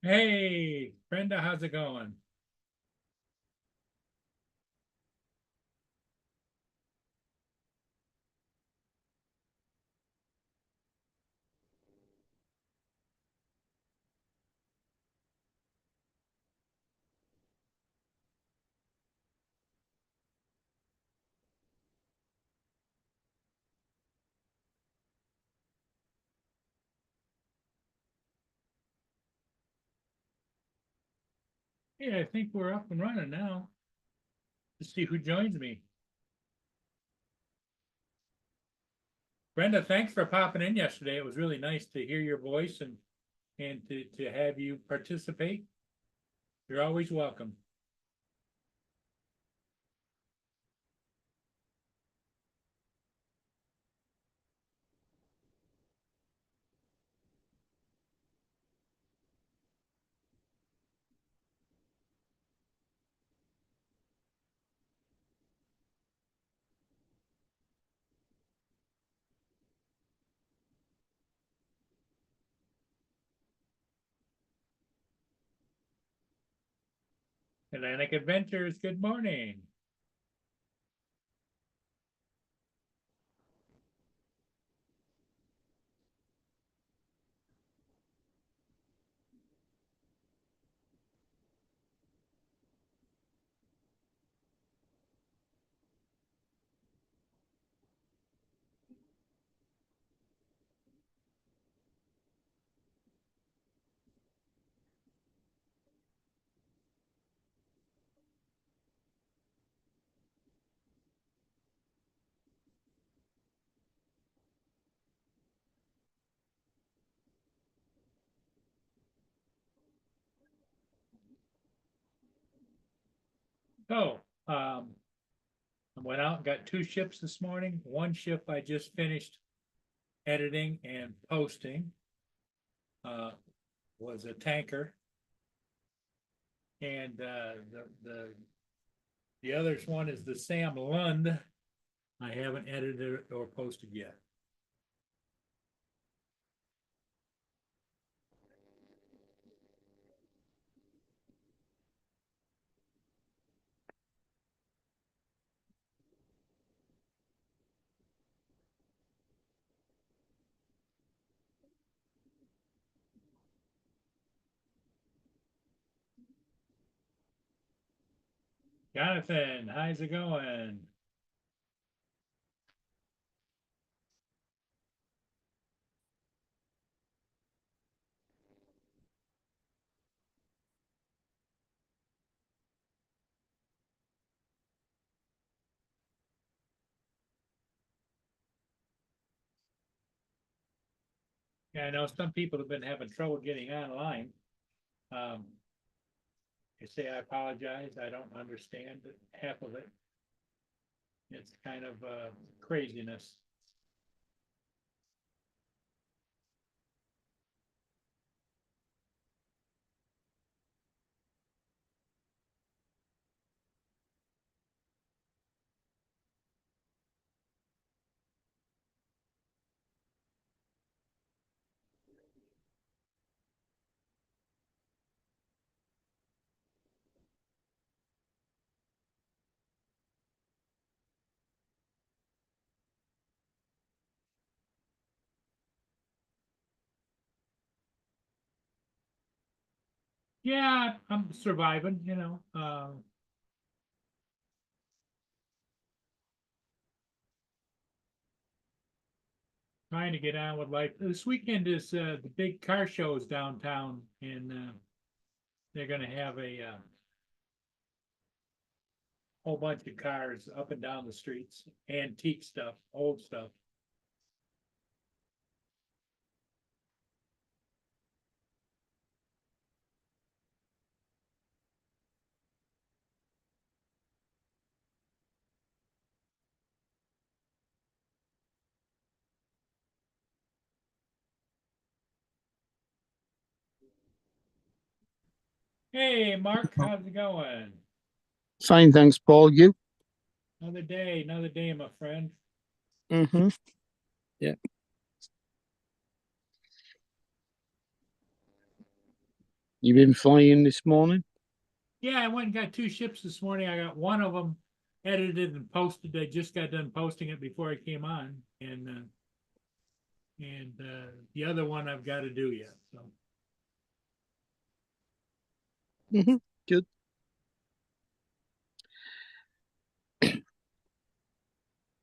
Hey, Brenda, how's it going? Hey, I think we're up and running now. Let's see who joins me. Brenda, thanks for popping in yesterday. It was really nice to hear your voice and to have you participate. You're always welcome. Atlantic Adventures, good morning. So, I went out and got two ships this morning. One ship I just finished editing and posting. Uh, was a tanker. And the other one is the Sam Lund. I haven't edited or posted yet. Jonathan, how's it going? Yeah, I know some people have been having trouble getting online. Um, I say I apologize. I don't understand half of it. It's kind of craziness. Yeah, I'm surviving, trying to get on with life. This weekend is the big car shows downtown, and they're going to have a whole bunch of cars up and down the streets, antique stuff, old stuff. Hey, Mark, how's it going? Fine, thanks, Paul. You? Another day, my friend. Mm-hmm. Yeah. You been flying this morning? Yeah, I went and got 2 ships this morning. I got one of them edited and posted. I just got done posting it before I came on, and the other one I've got to do yet. So Good.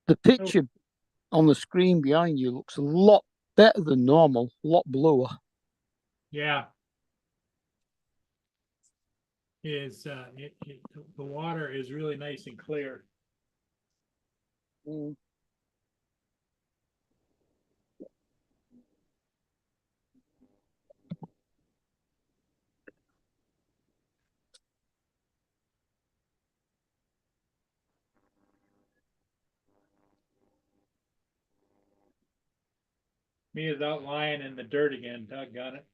The picture on the screen behind you looks a lot better than normal, a lot bluer. yeah, the water is really nice and clear. Me is out lying in the dirt again. Doggone it.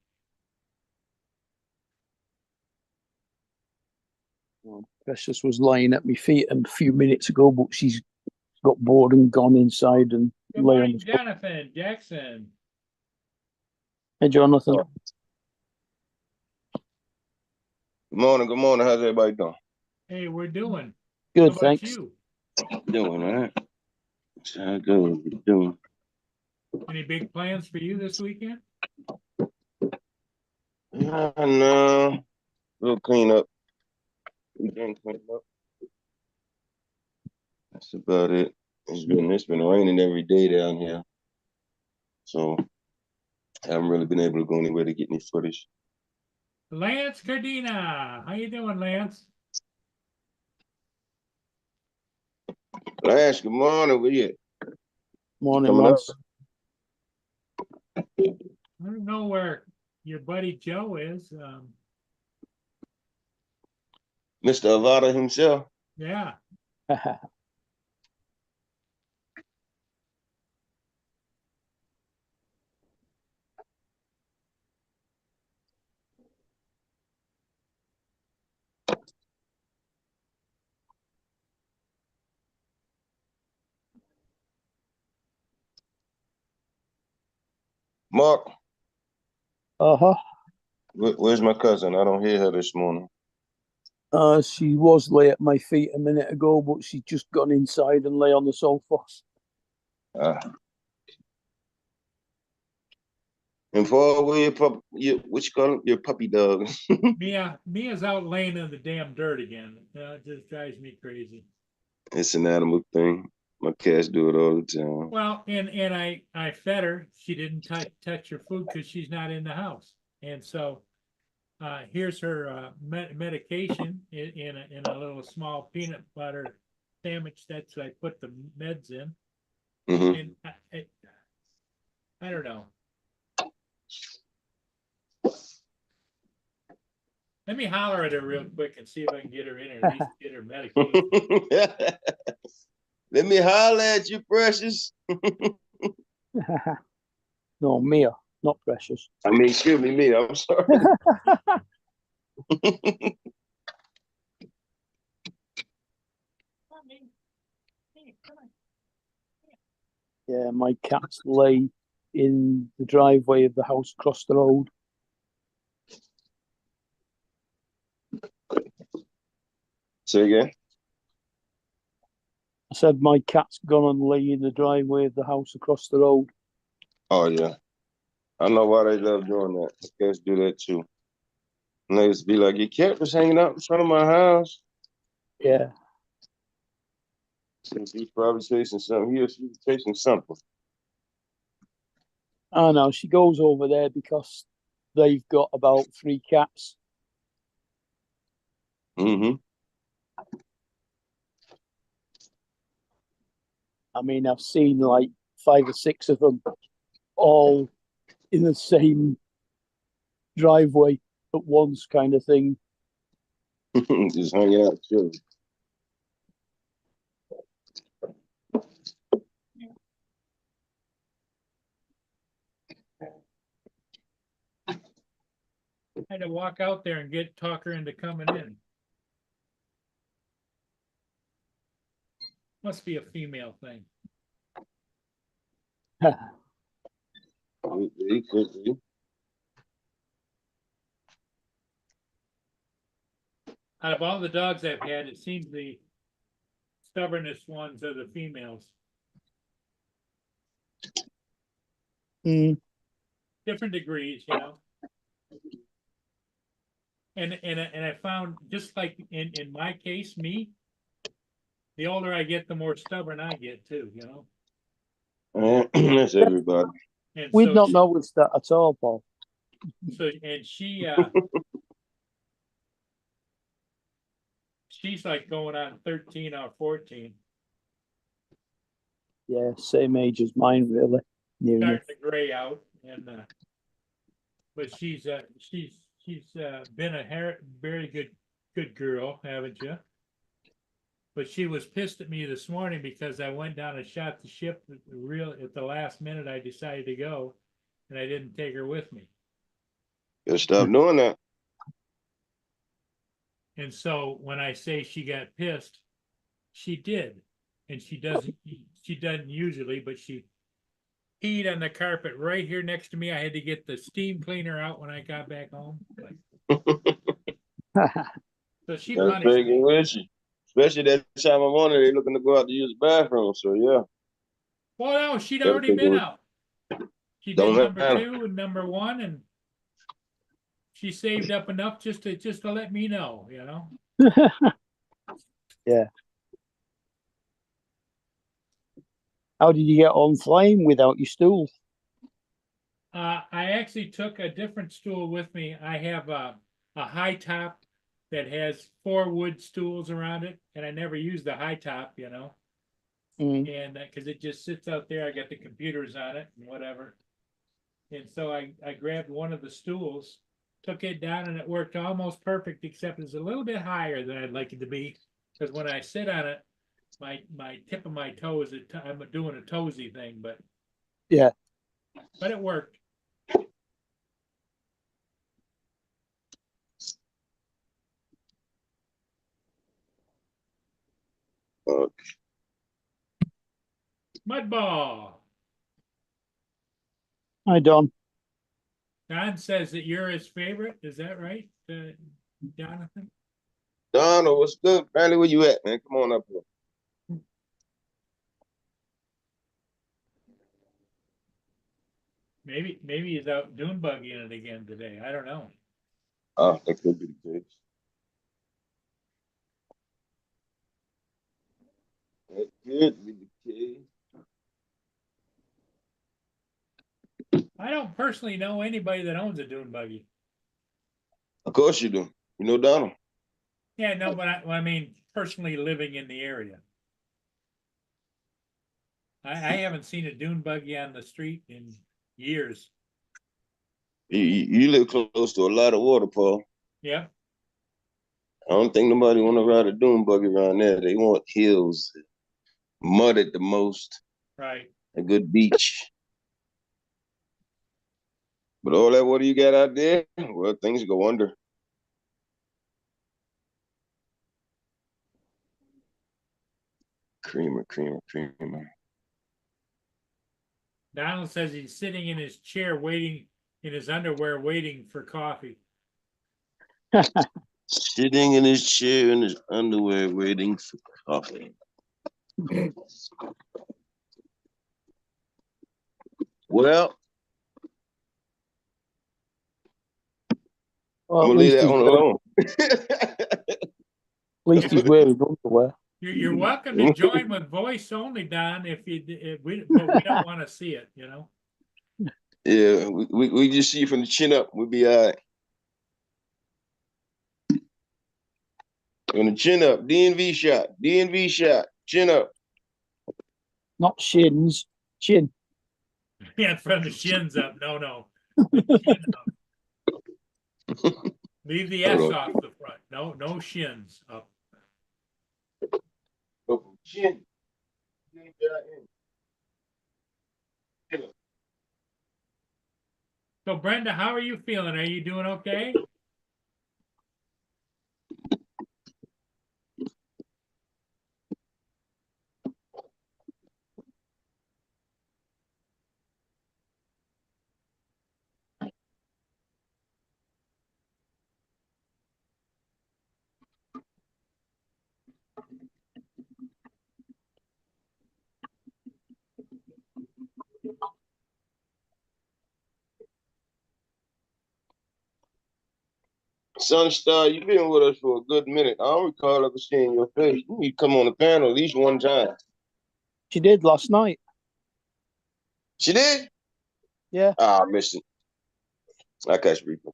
Precious was lying at my feet a few minutes ago, but she's got bored and gone inside and Good lay on morning, the floor. Jonathan Jackson. Hey, Jonathan. Good morning. Good morning. How's everybody doing? Hey, we're doing. Good, How about thanks. you? Doing, all right. That's how it goes. We're doing. Any big plans for you this weekend? No. Little cleanup. Weekend cleanup. That's about it. It's been raining every day down here. So I haven't really been able to go anywhere to get any footage. Lance Cardina. How you doing, Lance? Lance, good morning. Where you at? Morning, Coming up? Lance. I don't know where your buddy Joe is. Mr. Avada himself. Yeah. Mark, Uh-huh. where's my cousin? I don't hear her this morning. She was lay at my feet a minute ago, but she's just gone inside and lay on the sofa. And for where your pup, what you call him? Your puppy dog. Mia's out laying in the damn dirt again. It just drives me crazy. It's an animal thing. My cats do it all the time. Well, and I fed her. She didn't touch her food because she's not in the house. And so here's her medication in a little small peanut butter sandwich that's I put the meds in. Mm-hmm. And I don't know. Let me holler at her real quick and see if I can get her in or at least get her medication. Let me holler at you, Precious. No, Mia, not Precious. I mean, excuse me, I'm sorry. Yeah, my cats lay in the driveway of the house across the road. Say again? I said my cat's gone and lay in the driveway of the house across the road. Oh, yeah. I know why they love doing that. The cats do that too. And they used to be like, your cat was hanging out in front of my house. Yeah. Since he's probably chasing something. He or she's chasing something. I know, she goes over there because they've got about 3 cats. Mm-hmm. I mean, I've seen like 5 or 6 of them all in the same driveway at once, kind of thing. Just hanging out, chilling. I had to walk out there and talk her into coming in. Must be a female thing. He could be. Out of all the dogs I've had, it seems the stubbornest ones are the females. Mm, Different degrees, you know. And I found, just like in my case, me, the older I get, the more stubborn I get too, you know. That's everybody. And we'd so not noticed that at all, Paul. she's like going on 13 or 14, Yeah, same age as mine, really. Near enough. starting to gray out, and but she's been a very good girl, haven't you? But she was pissed at me this morning because I went down and shot the ship at the last minute. I decided to go, and I didn't take her with me. Gotta stop doing that. And so when I say she got pissed, she did, and she doesn't usually, but she peed on the carpet right here next to me. I had to get the steam cleaner out when I got back home. So she That's punished big me. and wishy. Especially that time of morning, they looking to go out to use the bathroom. So yeah, Well, no, she'd that's already big been and out. She did don't number matter. 2 and number 1, and she saved up enough just to let me know, you know. Yeah. How did you get on flying without your stool? I actually took a different stool with me. I have a high top that has 4 wood stools around it, and I never use the high top, you know. Mm. And because it just sits out there, I got the computers on it and whatever. And so I grabbed one of the stools, took it down, and it worked almost perfect, except it's a little bit higher than I'd like it to be. Because when I sit on it, my tip of my toes, I'm doing a toesy thing, but Yeah. it worked. Mudball. Hi, Don. Don says that you're his favorite. Is that right, Jonathan? Donald, what's good? Randy, where you at, man? Come on up here. Maybe he's out dune buggying it again today. I don't know. Oh, that could be the case. That could be the case. I don't personally know anybody that owns a dune buggy. Of course you do. You know Donald. Yeah, no, but I mean personally living in the area. I haven't seen a dune buggy on the street in years. You live close to a lot of water, Paul. Yeah. I don't think nobody want to ride a dune buggy around there. They want hills, mud at the most, Right. a good beach. But all that water you got out there, well, things go under. Creamer. Donald says he's sitting in his chair waiting in his underwear waiting for coffee. Sitting in his chair in his underwear waiting for coffee. Well, Well, I'm gonna leave that one alone. at least he's wearing underwear. You're welcome to join with voice only, Don, but we don't want to see it, you know. Yeah, we just see you from the chin up. We'll be all right. On the chin up, DNV shot, chin up. Not shins, chin. Yeah, from the shins up. No. The chin up. Leave the S off the front. No shins up. Chin. So Brenda, how are you feeling? Are you doing okay? Sunstar, you've been with us for a good minute. I don't recall ever seeing your face. You need to come on the panel at least one time. She did last night. She did? Yeah, Ah, I missed it. I catch replay.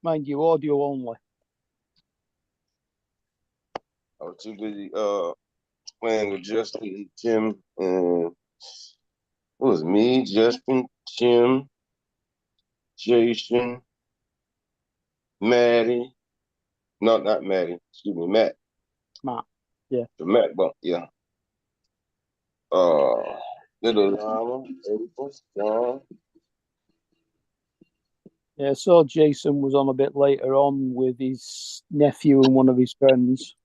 mind you, audio only. I was too busy playing with Justin and Tim and what was it, me, Justin, Tim, Jason, Maddie. No, not Maddie. Excuse me, Matt. Matt. Yeah. The Matt bump, yeah. Little Llama, April, John. Yeah, so Jason was on a bit later on with his nephew and one of his friends.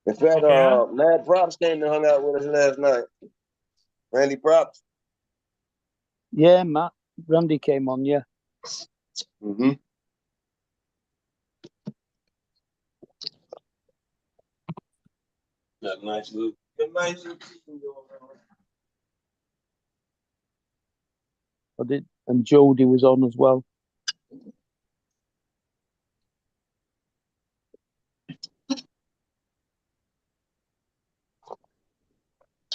In fact, Yeah. Mad Props came and hung out with us last night. Randy Props. Yeah, Matt. Randy came on, yeah. Mm-hmm. Got a nice little team going on. I did, and Jody was on as well.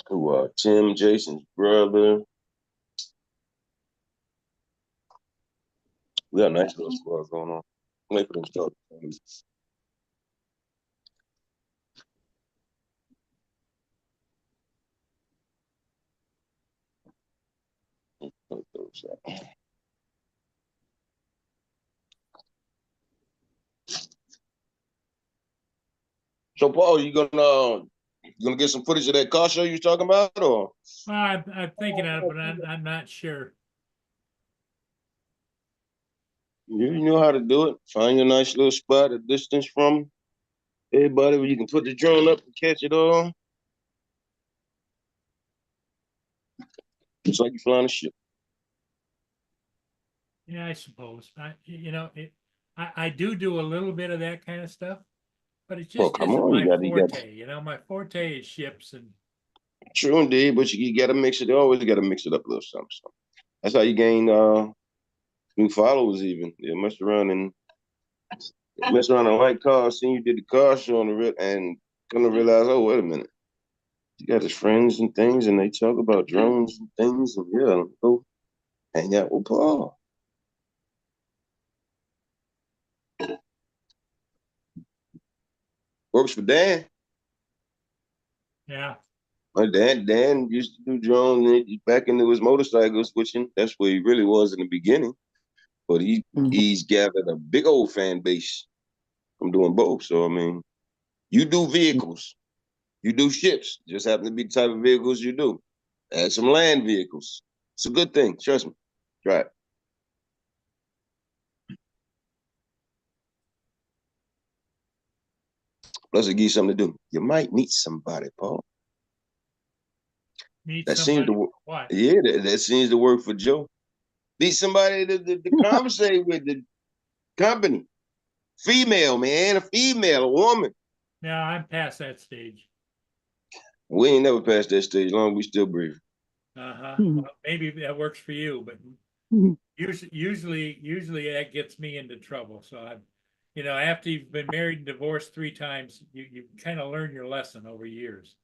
Who Tim, Jason's brother. We got a nice little squad going on. Wait for them to start. So Paul, you gonna get some footage of that car show you was talking about, or? Well, I'm thinking of it, but I'm not sure. You know how to do it. Find your nice little spot, a distance from everybody where you can put the drone up and catch it all. It's like you're flying a ship. Yeah, I suppose. I do a little bit of that kind of stuff, but it Well, just come isn't on, my you got forte. My forte is ships and true indeed, but you gotta mix it. You always gotta mix it up a little something. That's how you gain new followers. Even mess around and like cars. Seeing you did the car show on the and come to realize, oh wait a minute, you got his friends and things, and they talk about drones and things, and yeah, go hang out with Paul. Works for Dan. yeah. Dan used to do drones and back into his motorcycle switching. That's where he really was in the beginning. But he's gathered a big old fan base from doing both. So I mean, you do vehicles, you do ships. Just happen to be the type of vehicles you do. Add some land vehicles. It's a good thing. Trust me. Try it. Plus, it gives you something to do. You might meet somebody, Paul. Meet That seems somebody. to work. What? Yeah, that seems to work for Joe. Meet somebody to conversate with, the company. Female, man, a female, a woman. No, I'm past that stage. We ain't never passed that stage, long as we still breathe. Uh-huh. Mhm. Well, maybe that works for you, but Mhm. usually that gets me into trouble. So after you've been married and divorced 3 times, you kind of learn your lesson over years.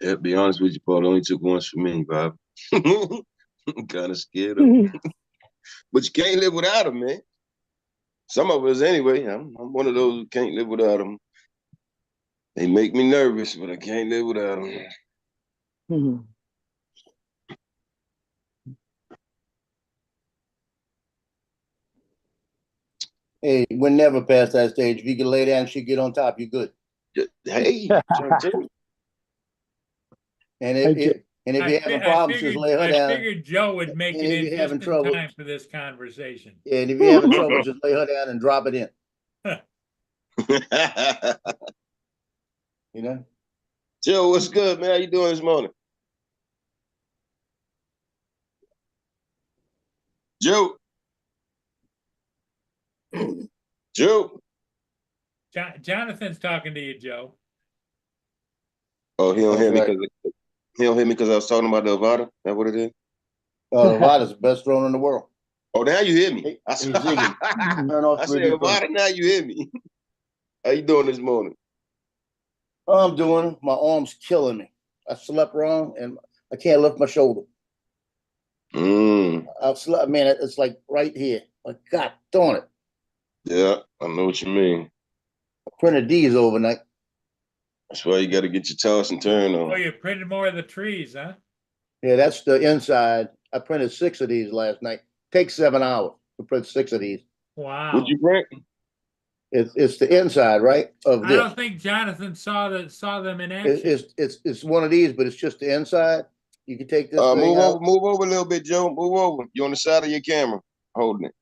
Yeah, to be honest with you, Paul, it only took once for me, Bob. I'm kind of scared of him. But you can't live without him, man. Some of us, anyway. I'm one of those who can't live without him. They make me nervous, but I can't live without him. Mhm. Hey, we're never past that stage. If you can lay down and she get on top, you're good. Hey, trying to tell you. And Hey, if you're having problems, just lay her I down. figured Joe would make And it if in you're just having in trouble- time for this conversation. Yeah, and if you're having trouble, just lay her down and drop it in. You know? Joe, what's good, man? How you doing this morning? Joe. Joe. Jonathan's talking to you, Joe. Oh, he don't That's hear me right. because I was talking about the Avada. Is that what it is? Nevada's the best drone in the world. Oh, now you hear me. Hey, I hey, said, Ziggy, turn off I said, 3D printer. Avada, now you hear me. How you doing this morning? I'm doing. My arm's killing me. I slept wrong and I can't lift my shoulder. I've slept. Man, it's like right here. Like God darn it. Yeah, I know what you mean. I printed these overnight. That's why you got to get your toss and turn Oh, on. you printed more of the trees, huh? Yeah, that's the inside. I printed 6 of these last night. Takes 7 hours to print 6 of these. Wow. Would you print? It's the inside, right? Of I this. don't think Jonathan saw them in action. It's one of these, but it's just the inside. You can take this thing Move out. over a little bit, Joe. Move over. You're on the side of your camera, holding it.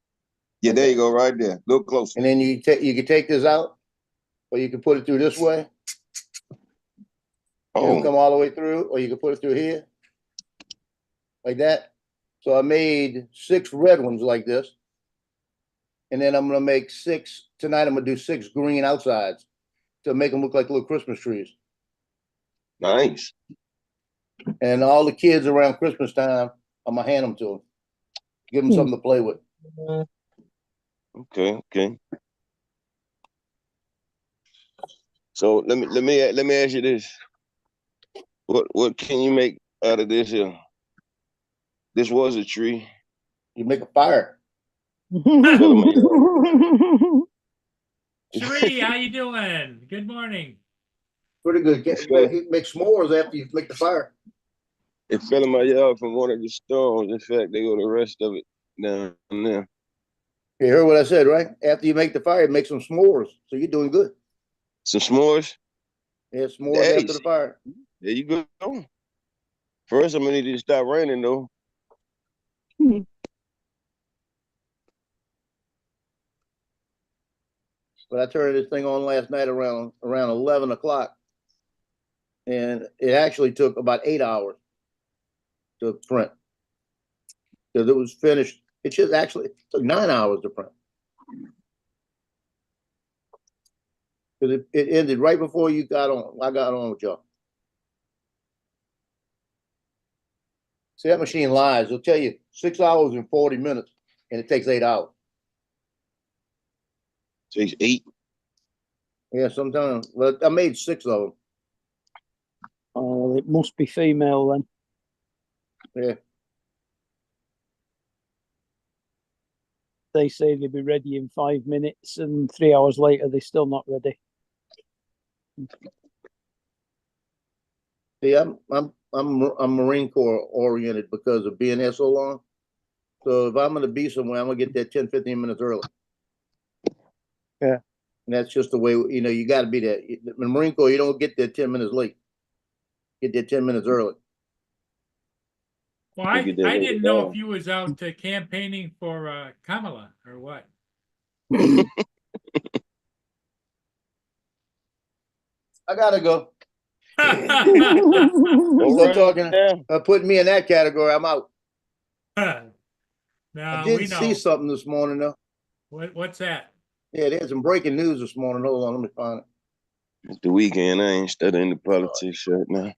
Yeah, there you go, right there. Look closer. And then you can take this out, or you can put it through this way. It'll come all the way through, or you can put it through here, like that. So I made 6 red ones like this, and then I'm gonna make 6 tonight. I'm gonna do 6 green outsides to make them look like little Christmas trees. Nice. And all the kids around Christmas time, I'm gonna hand them to them, give them something to play with. Okay. So let me ask you this: what can you make out of this here? This was a tree. You make a fire. Sheree, how you doing? Good morning. Pretty good. Make s'mores after you make the fire. It fell in my yard from one of the storms. In fact, they go the rest of it down there. You heard what I said, right? After you make the fire, make some s'mores. So you're doing good. Some s'mores? Yeah, s'mores after the fire. There you go. First, I'm gonna need it to stop raining though. But I turned this thing on last night around 11 o'clock. And it actually took about 8 hours to print. Because it was finished. It just actually took 9 hours to print. Because it ended right before you got on. I got on with y'all. See, that machine lies. It'll tell you 6 hours and 40 minutes, and it takes 8 hours. Takes 8? Yeah, sometimes. Well, I made 6 of them. Oh, it must be female then. Yeah. They say they'll be ready in 5 minutes, and 3 hours later they're still not ready. See, I'm Marine Corps oriented because of being there so long. So if I'm going to be somewhere, I'm going to get there 10, 15 minutes early. Yeah. And that's just the way, you got to be there. In the Marine Corps, you don't get there 10 minutes late. Get there 10 minutes early. Well, I didn't know if you was out campaigning for Kamala or what. I got to go. Right, talking, putting me in that category, I'm out. No, I did see something this morning, though. What's that? Yeah, there's some breaking news this morning. Hold on, let me find it. It's the weekend. I ain't studying the politics right now.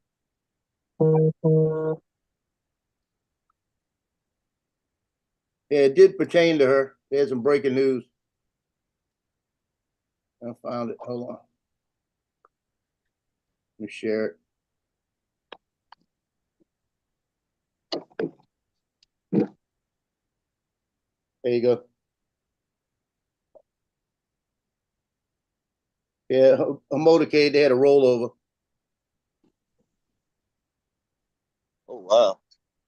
Yeah, it did pertain to her. There's some breaking news. I found it. Hold on. Let me share it. There you go. Yeah, a motorcade, they had a rollover. Oh wow.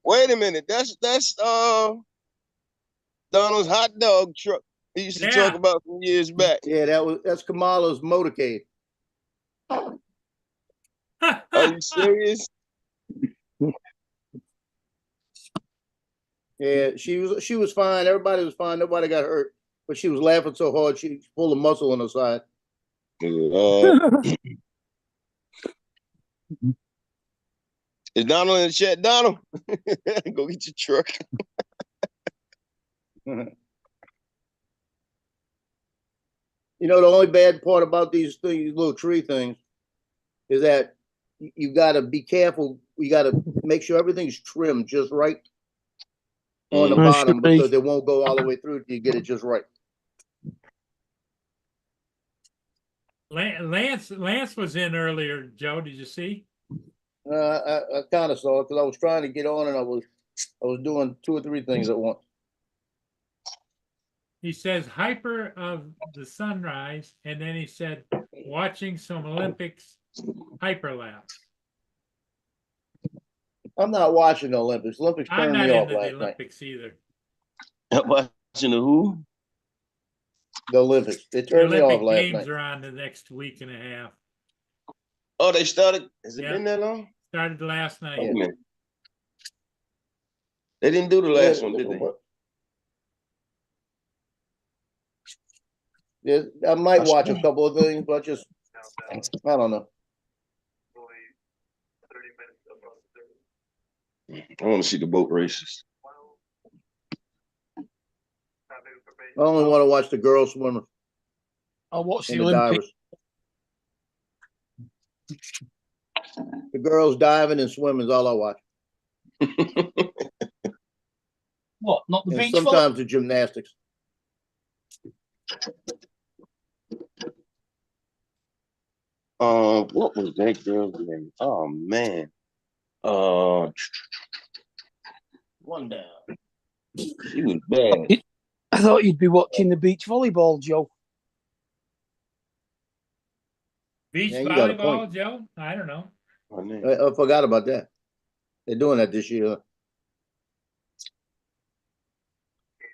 Wait a minute. That's Donald's hot dog truck he used to talk about some years back. Yeah, that's Kamala's motorcade. Are you serious? Yeah, she was fine. Everybody was fine. Nobody got hurt. But she was laughing so hard she pulled a muscle on her side. Is Donald in the chat? Donald, go get your truck. The only bad part about these things, these little tree things, is that you got to be careful. You got to make sure everything's trimmed just right. on the Mhm. I bottom should be. because it won't go all the way through till you get it just right. Lance was in earlier, Joe, did you see? I kind of saw it because I was trying to get on and I was doing 2 or 3 things at once. He says hyper of the sunrise, and then he said watching some Olympics hyperlapse. I'm not watching the Olympics. Olympics I'm turned not me off into the last night. Olympics either. Watching the who? The Olympics. They The turned me off Olympic last Games night. are on the next week and a half. Oh, they started. Has it Yeah. been that long? Started last night. Wait a minute. They didn't do the last one, did they? Yeah, I might I watch a see. couple of things, but just I don't know. I want to see the boat races. I only want to watch the girls swimming I watched and the the Olympics. divers. The girls diving and swimming is all I watch. What? Not the And beach volleyball? sometimes the gymnastics. What was that girl's name? Oh man. One down. She was bad. I thought you'd be watching the beach volleyball, Joe. Beach Yeah, you got a volleyball, point. Joe? I don't know. Her name. I forgot about that. They're doing that this year.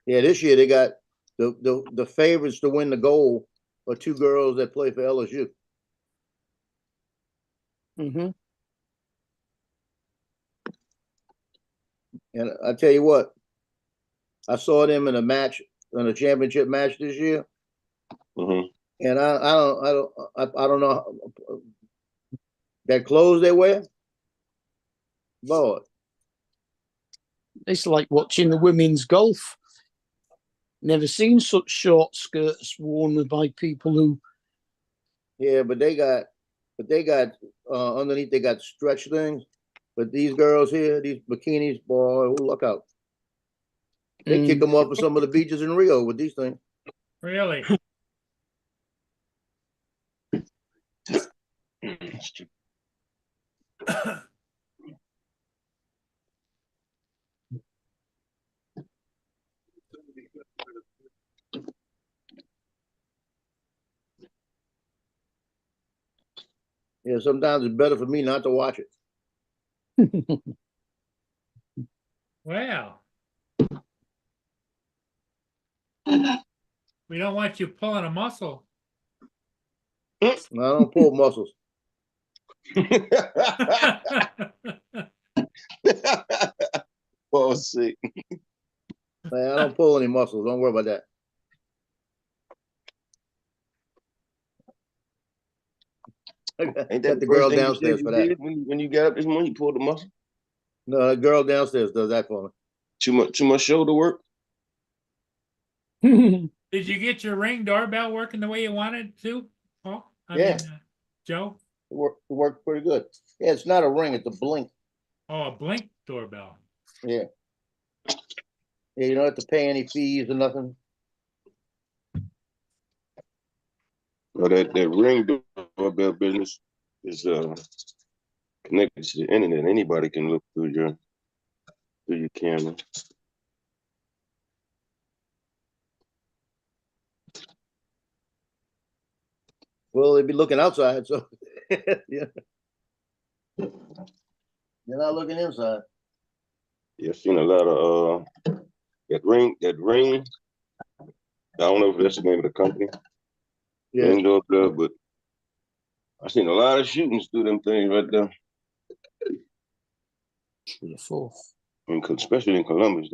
Yeah, this year they got the favorites to win the gold are 2 girls that play for LSU. Mm-hmm. And I tell you what, I saw them in a championship match this year, Mhm. and I don't know that clothes they wear. Lord, It's like watching the women's golf. Never seen such short skirts worn by people who. yeah, but they got underneath they got stretch things. But these girls here, these bikinis, boy, oh, look out! They kick them off of some of the beaches in Rio with these things. Really? Yeah, sometimes it's better for me not to watch it. Wow. We don't want you pulling a muscle. I don't pull muscles. Oh, sick. Man, I don't pull any muscles. Don't worry about that. Ain't that Got the the girl first thing you downstairs said for you that. did when you got up this morning? You pulled the muscle. No, the girl downstairs does that for me. Too much shoulder work. Did you get your Ring doorbell working the way you wanted to, Paul? Yeah. Joe? It worked pretty good. Yeah, it's not a ring, it's a blink. Oh, a Blink doorbell. Yeah. Yeah, you don't have to pay any fees or nothing. Well, that Ring doorbell business is connected to the internet. Anybody can look through your camera. Well, they'd be looking outside, so yeah. You're not looking inside. Yeah, I've seen a lot of that ring. I don't know if that's the name of the company. Yeah. Ring doorbell, but I've seen a lot of shootings through them things right there. Especially in Columbus.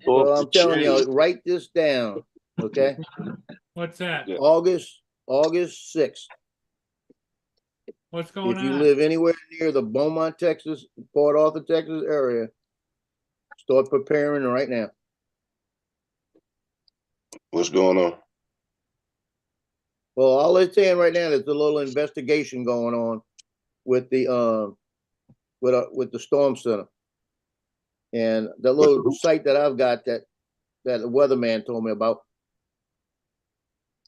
Well, I'm telling you, write this down, okay? What's that? Yeah. August 6th. What's going If you on? live anywhere near the Beaumont, Texas, Port Arthur, Texas area, start preparing right now. What's going on? Well, all they're saying right now is a little investigation going on with the with the storm center. And the little site that I've got that the weatherman told me about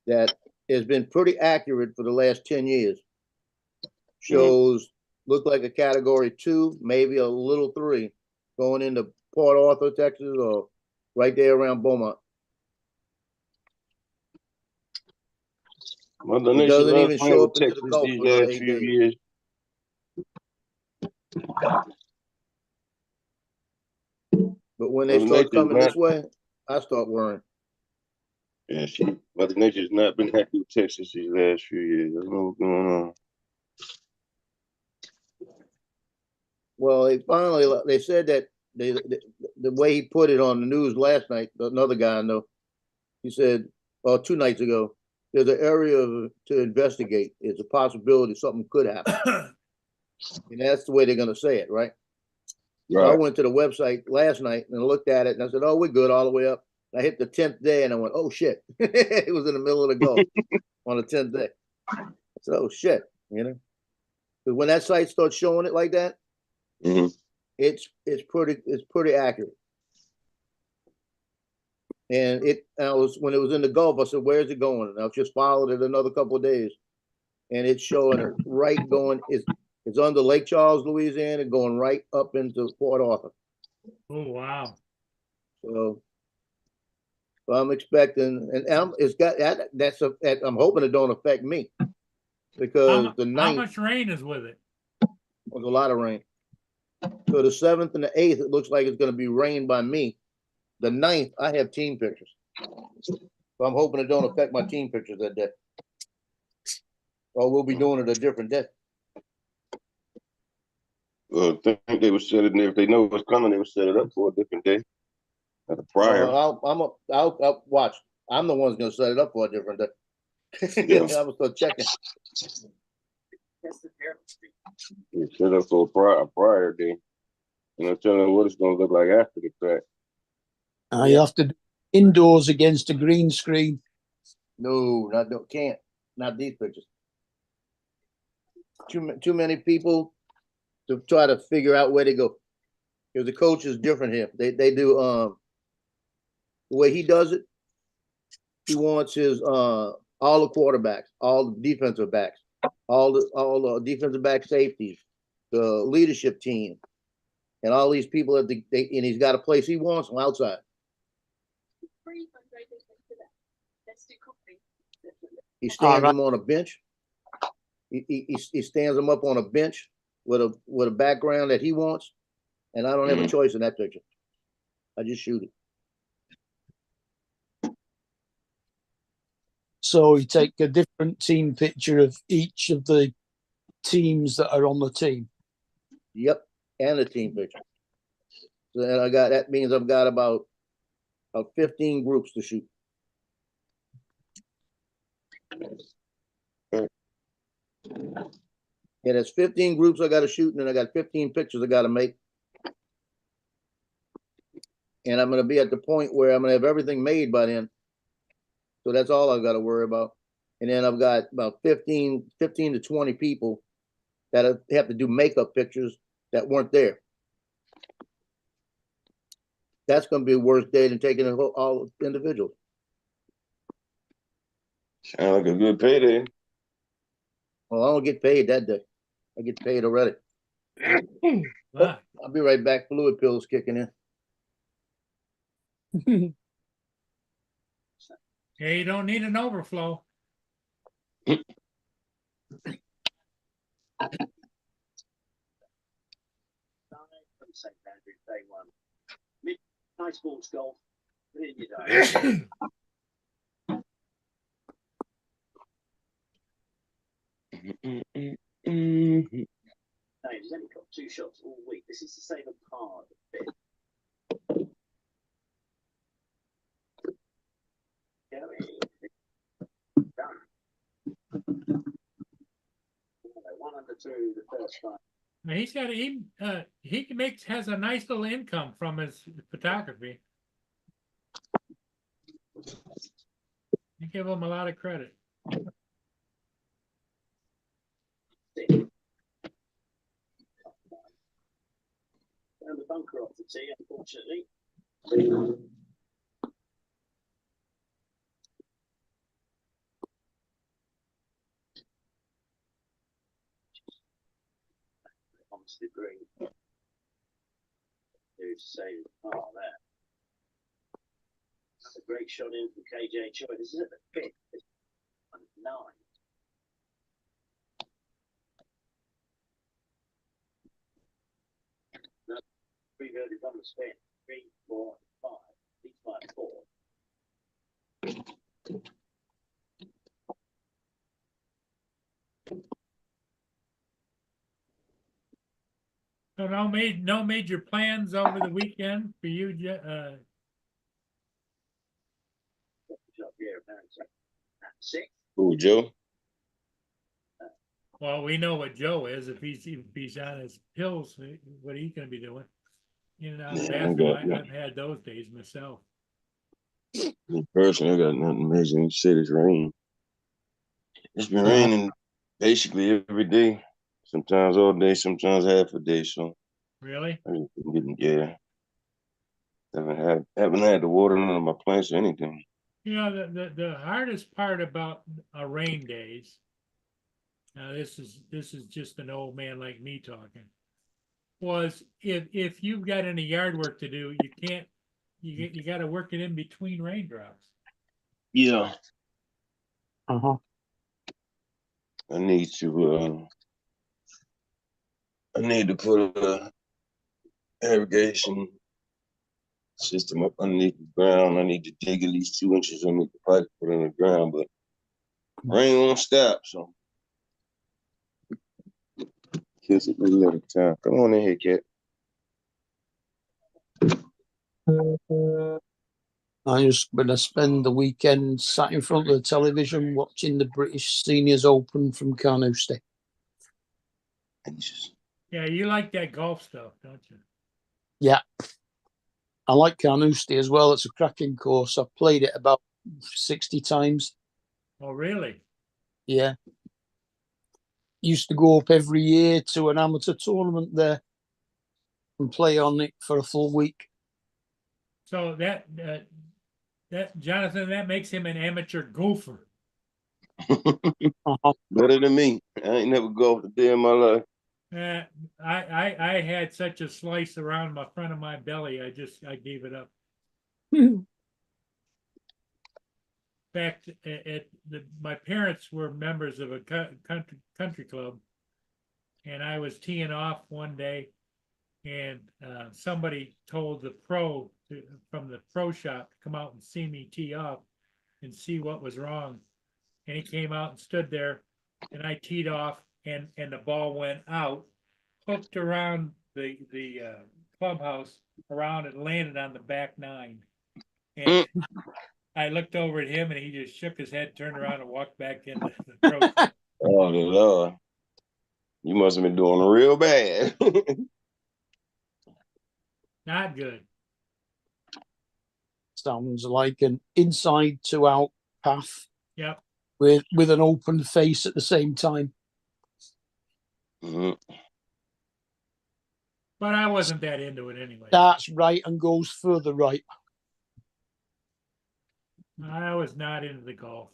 that has been pretty accurate for the last 10 years. Shows look like a category 2, maybe a little 3, going into Port Arthur, Texas, or right there around Beaumont. Mother It Nature doesn't loves even playing show with up into Texas the Gulf these for another last 8 few days. years. But when they Mother start Nature's coming not, this way, I start worrying. yeah, Mother Nature's not been happy with Texas these last few years. I don't know what's going on. Well, they said that the way he put it on the news last night, another guy I know, he said, 2 nights ago, there's an area to investigate. It's a possibility something could happen. And that's the way they're going to say it, right? So I Right. went to the website last night and looked at it and I said, oh, we're good all the way up. And I hit the 10th day and I went, oh shit. It was in the middle of the Gulf on the 10th day. I said, oh shit, Because when that site starts showing it like that, Mm-hmm. it's pretty accurate. And when it was in the Gulf, I said, where's it going? And I just followed it another couple of days. And it's showing it right going, it's under Lake Charles, Louisiana, going right up into Port Arthur. Oh, wow. So I'm expecting, and it's got that. I'm hoping it don't affect me because the How 9th much rain is with it? was a lot of rain. So the 7th and the 8th, it looks like it's going to be rain by me. The 9th, I have team pictures. So I'm hoping it don't affect my team pictures that day. Or we'll be doing it a different day. Well, I think they would set it, and if they know what's coming, they would set it up for a different day. At a prior. I'll watch. I'm the one's going to set it up for a different day. Yeah. I will start checking. You set up for a prior day. And I'm telling you what it's going to look like after the fact. You have to do indoors against a green screen. No, can't. Not these pictures. Too many people to try to figure out where to go. Because the coach is different here. They do the way he does it. He wants his all the quarterbacks, all the defensive backs, all the defensive back safeties, the leadership team, and all these people and he's got a place he wants them outside. He stands them on a bench. He stands them up on a bench with a background that he wants, and I don't have a choice in that picture. I just shoot it. So you take a different team picture of each of the teams that are on the team. Yep, and a team picture. So then that means I've got about 15 groups to shoot. Yeah, there's 15 groups I got to shoot, and then I got 15 pictures I got to make. And I'm going to be at the point where I'm going to have everything made by then. So that's all I've got to worry about. And then I've got about 15 to 20 people that have to do makeup pictures that weren't there. That's going to be a worse day than taking all individuals. Sound like a good payday. Well, I don't get paid that day. I get paid already. Wow. I'll be right back. Fluid pills kicking in. Yeah, you don't need an overflow. St. Andrews, day 1. Midnight sports golf. Here you go. No, he's only got 2 shots all week. This is the same as par. Done. 1 under 2 the first time. He's got he has a nice little income from his photography. give them a lot of credit. Found the bunker off the tee, unfortunately. Onto the green. To say, oh, there. That's a great shot in from KJ Choi. This is at the fifth. This one, 9. No, 3 birdies on the spin. 3, 4, 5. Each like 4. So no major plans over the weekend for you, Shot here, apparently. 6. Who, Joe? well, we know what Joe is. If he's on his pills, what are you gonna be doing? You know, the Yeah, I bathroom, got- I've had those days myself. Me personally, I got nothing amazing. You said it's rain. It's been raining basically every day. Sometimes all day, sometimes half a day. So Really? I just been getting, yeah. Haven't had to water none of my plants or anything. You know, the hardest part about rain days, now this is just an old man like me talking, was if you've got any yard work to do, you can't, you got to work it in between raindrops. Yeah. Uh-huh. I need to put a irrigation system up underneath the ground. I need to dig at least 2 inches underneath the pipe, put it in the ground, but rain won't stop, so kiss it a little time. Come on in here, cat. I'm just going to spend the weekend sat in front of the television watching the British Seniors Open from Carnoustie. Yeah, you like that golf stuff, don't you? Yeah. I like Carnoustie as well. It's a cracking course. I've played it about 60 times. Oh, really? Yeah. Used to go up every year to an amateur tournament there and play on it for a full week. So that Jonathan, that makes him an amateur golfer. Uh-huh. Better than me. I ain't never golfed a day in my life. I had such a slice around my front of my belly. I gave it up. In fact, my parents were members of a country club, and I was teeing off one day, and somebody told the pro from the pro shop to come out and see me tee off and see what was wrong. And he came out and stood there, and I teed off, and the ball went out, hooked around the clubhouse around and landed on the back 9. And I looked over at him, and he just shook his head, turned around, and walked back into the pro shop. Oh, the Lord. You must have been doing real bad. Not good. Sounds like an inside to out path Yep. with an open face at the same time. Mhm. But I wasn't that into it anyway. Starts right and goes further right. I was not into the golf.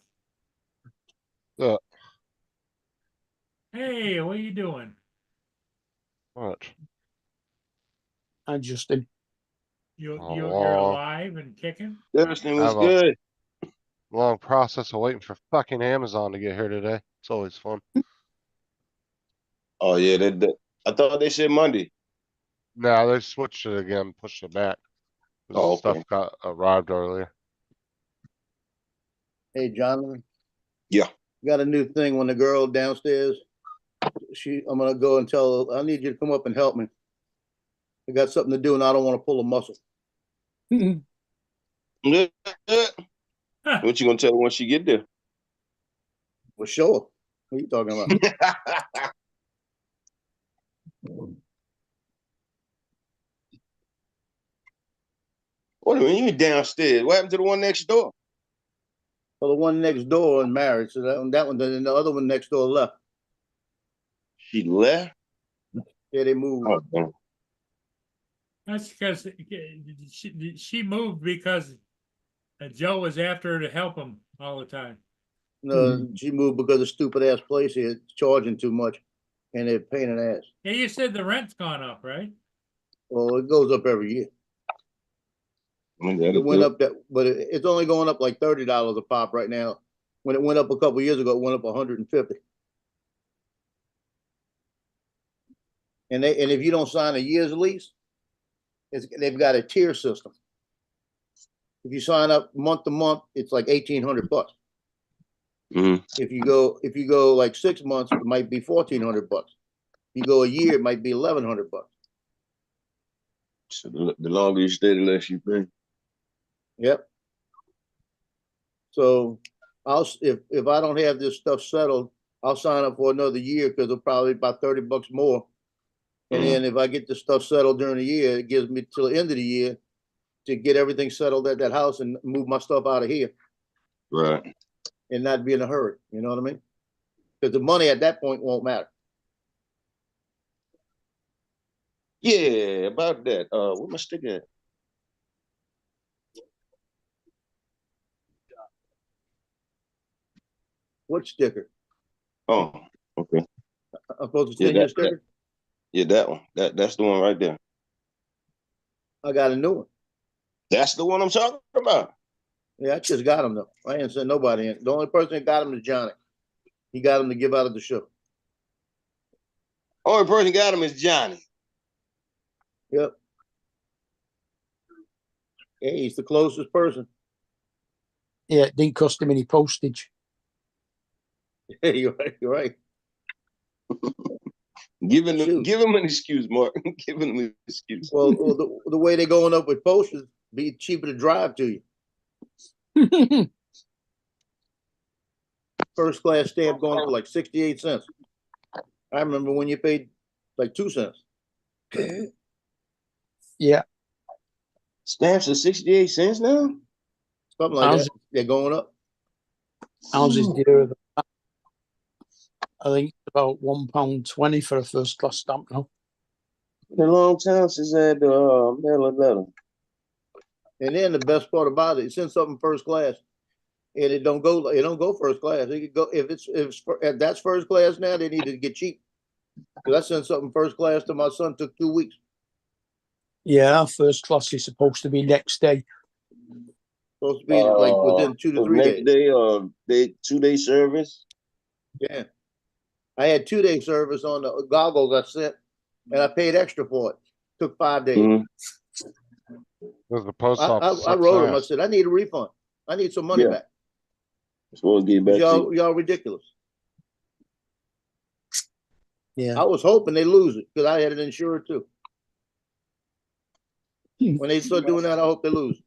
Hey, what are you doing? What? And Justin. You're Oh. alive and kicking? Everything was Have a- good. Long process of waiting for fucking Amazon to get here today. It's always fun. Oh yeah, I thought they said Monday. Nah, they switched it again, pushed it back. 'Cause Oh, stuff okay. got arrived earlier. Hey, Jonathan. Yeah. Got a new thing when the girl downstairs. I'm gonna go and tell her, I need you to come up and help me. I got something to do and I don't want to pull a muscle. What you gonna tell her when she get there? Well, show her. What are you talking about? What do you mean you downstairs? What happened to the one next door? Well, the one next door is married, so that one, then the other one next door left. She left? Yeah, they moved. Oh, damn. That's because she moved because Joe was after her to help him all the time. No, she moved because of stupid ass place here, charging too much, and they're paying an ass. Yeah, you said the rent's gone up, right? Well, it goes up every year. I mean, that'll It went do. up that, but it's only going up like $30 a pop right now. When it went up a couple years ago, it went up 150. And if you don't sign a year's lease, they've got a tier system. If you sign up month to month, it's like $1,800. Mhm. If you go like 6 months, it might be $1,400. If you go a year, it might be $1,100. So the longer you stay, the less you pay. Yep. So if I don't have this stuff settled, I'll sign up for another year because it'll probably be about $30 more. And then if I get the stuff settled during the year, it gives me till the end of the year to get everything settled at that house and move my stuff out of here Right. and not be in a hurry. You know what I mean? Because the money at that point won't matter. Yeah, about that. Where my stick at? What sticker? Oh, okay. I'm supposed to Yeah, send you a that sticker? yeah, that one. That's the one right there. I got a new one. That's the one I'm talking about. Yeah, I just got him though. I ain't sent nobody in. The only person that got him is Johnny. He got him to give out at the show. Only person got him is Johnny. Yep. Yeah, he's the closest person. Yeah, it didn't cost him any postage. You're right. You're right. Give him Shoot. an excuse, Mark. Give him an excuse. Well, the way they're going up with posters, be cheaper to drive to you. First class stamp going for like 68 cents. I remember when you paid like 2 cents. Yeah, Stamps are 68 cents now? Something like How's- that. They're going up. ours is dearer than that. I think it's about £1.20 for a first class stamp now. Been a long time since I had to mail a letter. And then the best part about it, send something first class, and it don't go first class. It could go if that's first class now. They need to get cheap. Because I sent something first class to my son, took 2 weeks. Yeah, our first class is supposed to be next day. Supposed to be like within 2 to so 3 next days. day, 2-day service. Yeah. I had 2-day service on the goggles I sent, and I paid extra for it. Took 5 days. Mhm. There's the post I office. wrote him. I sucks ass. said, I need a refund. I need some money Yeah. back. Supposed to get back to you. Y'all ridiculous. Yeah. I was hoping they lose it because I had it insured too. When they start doing that, I hope they lose.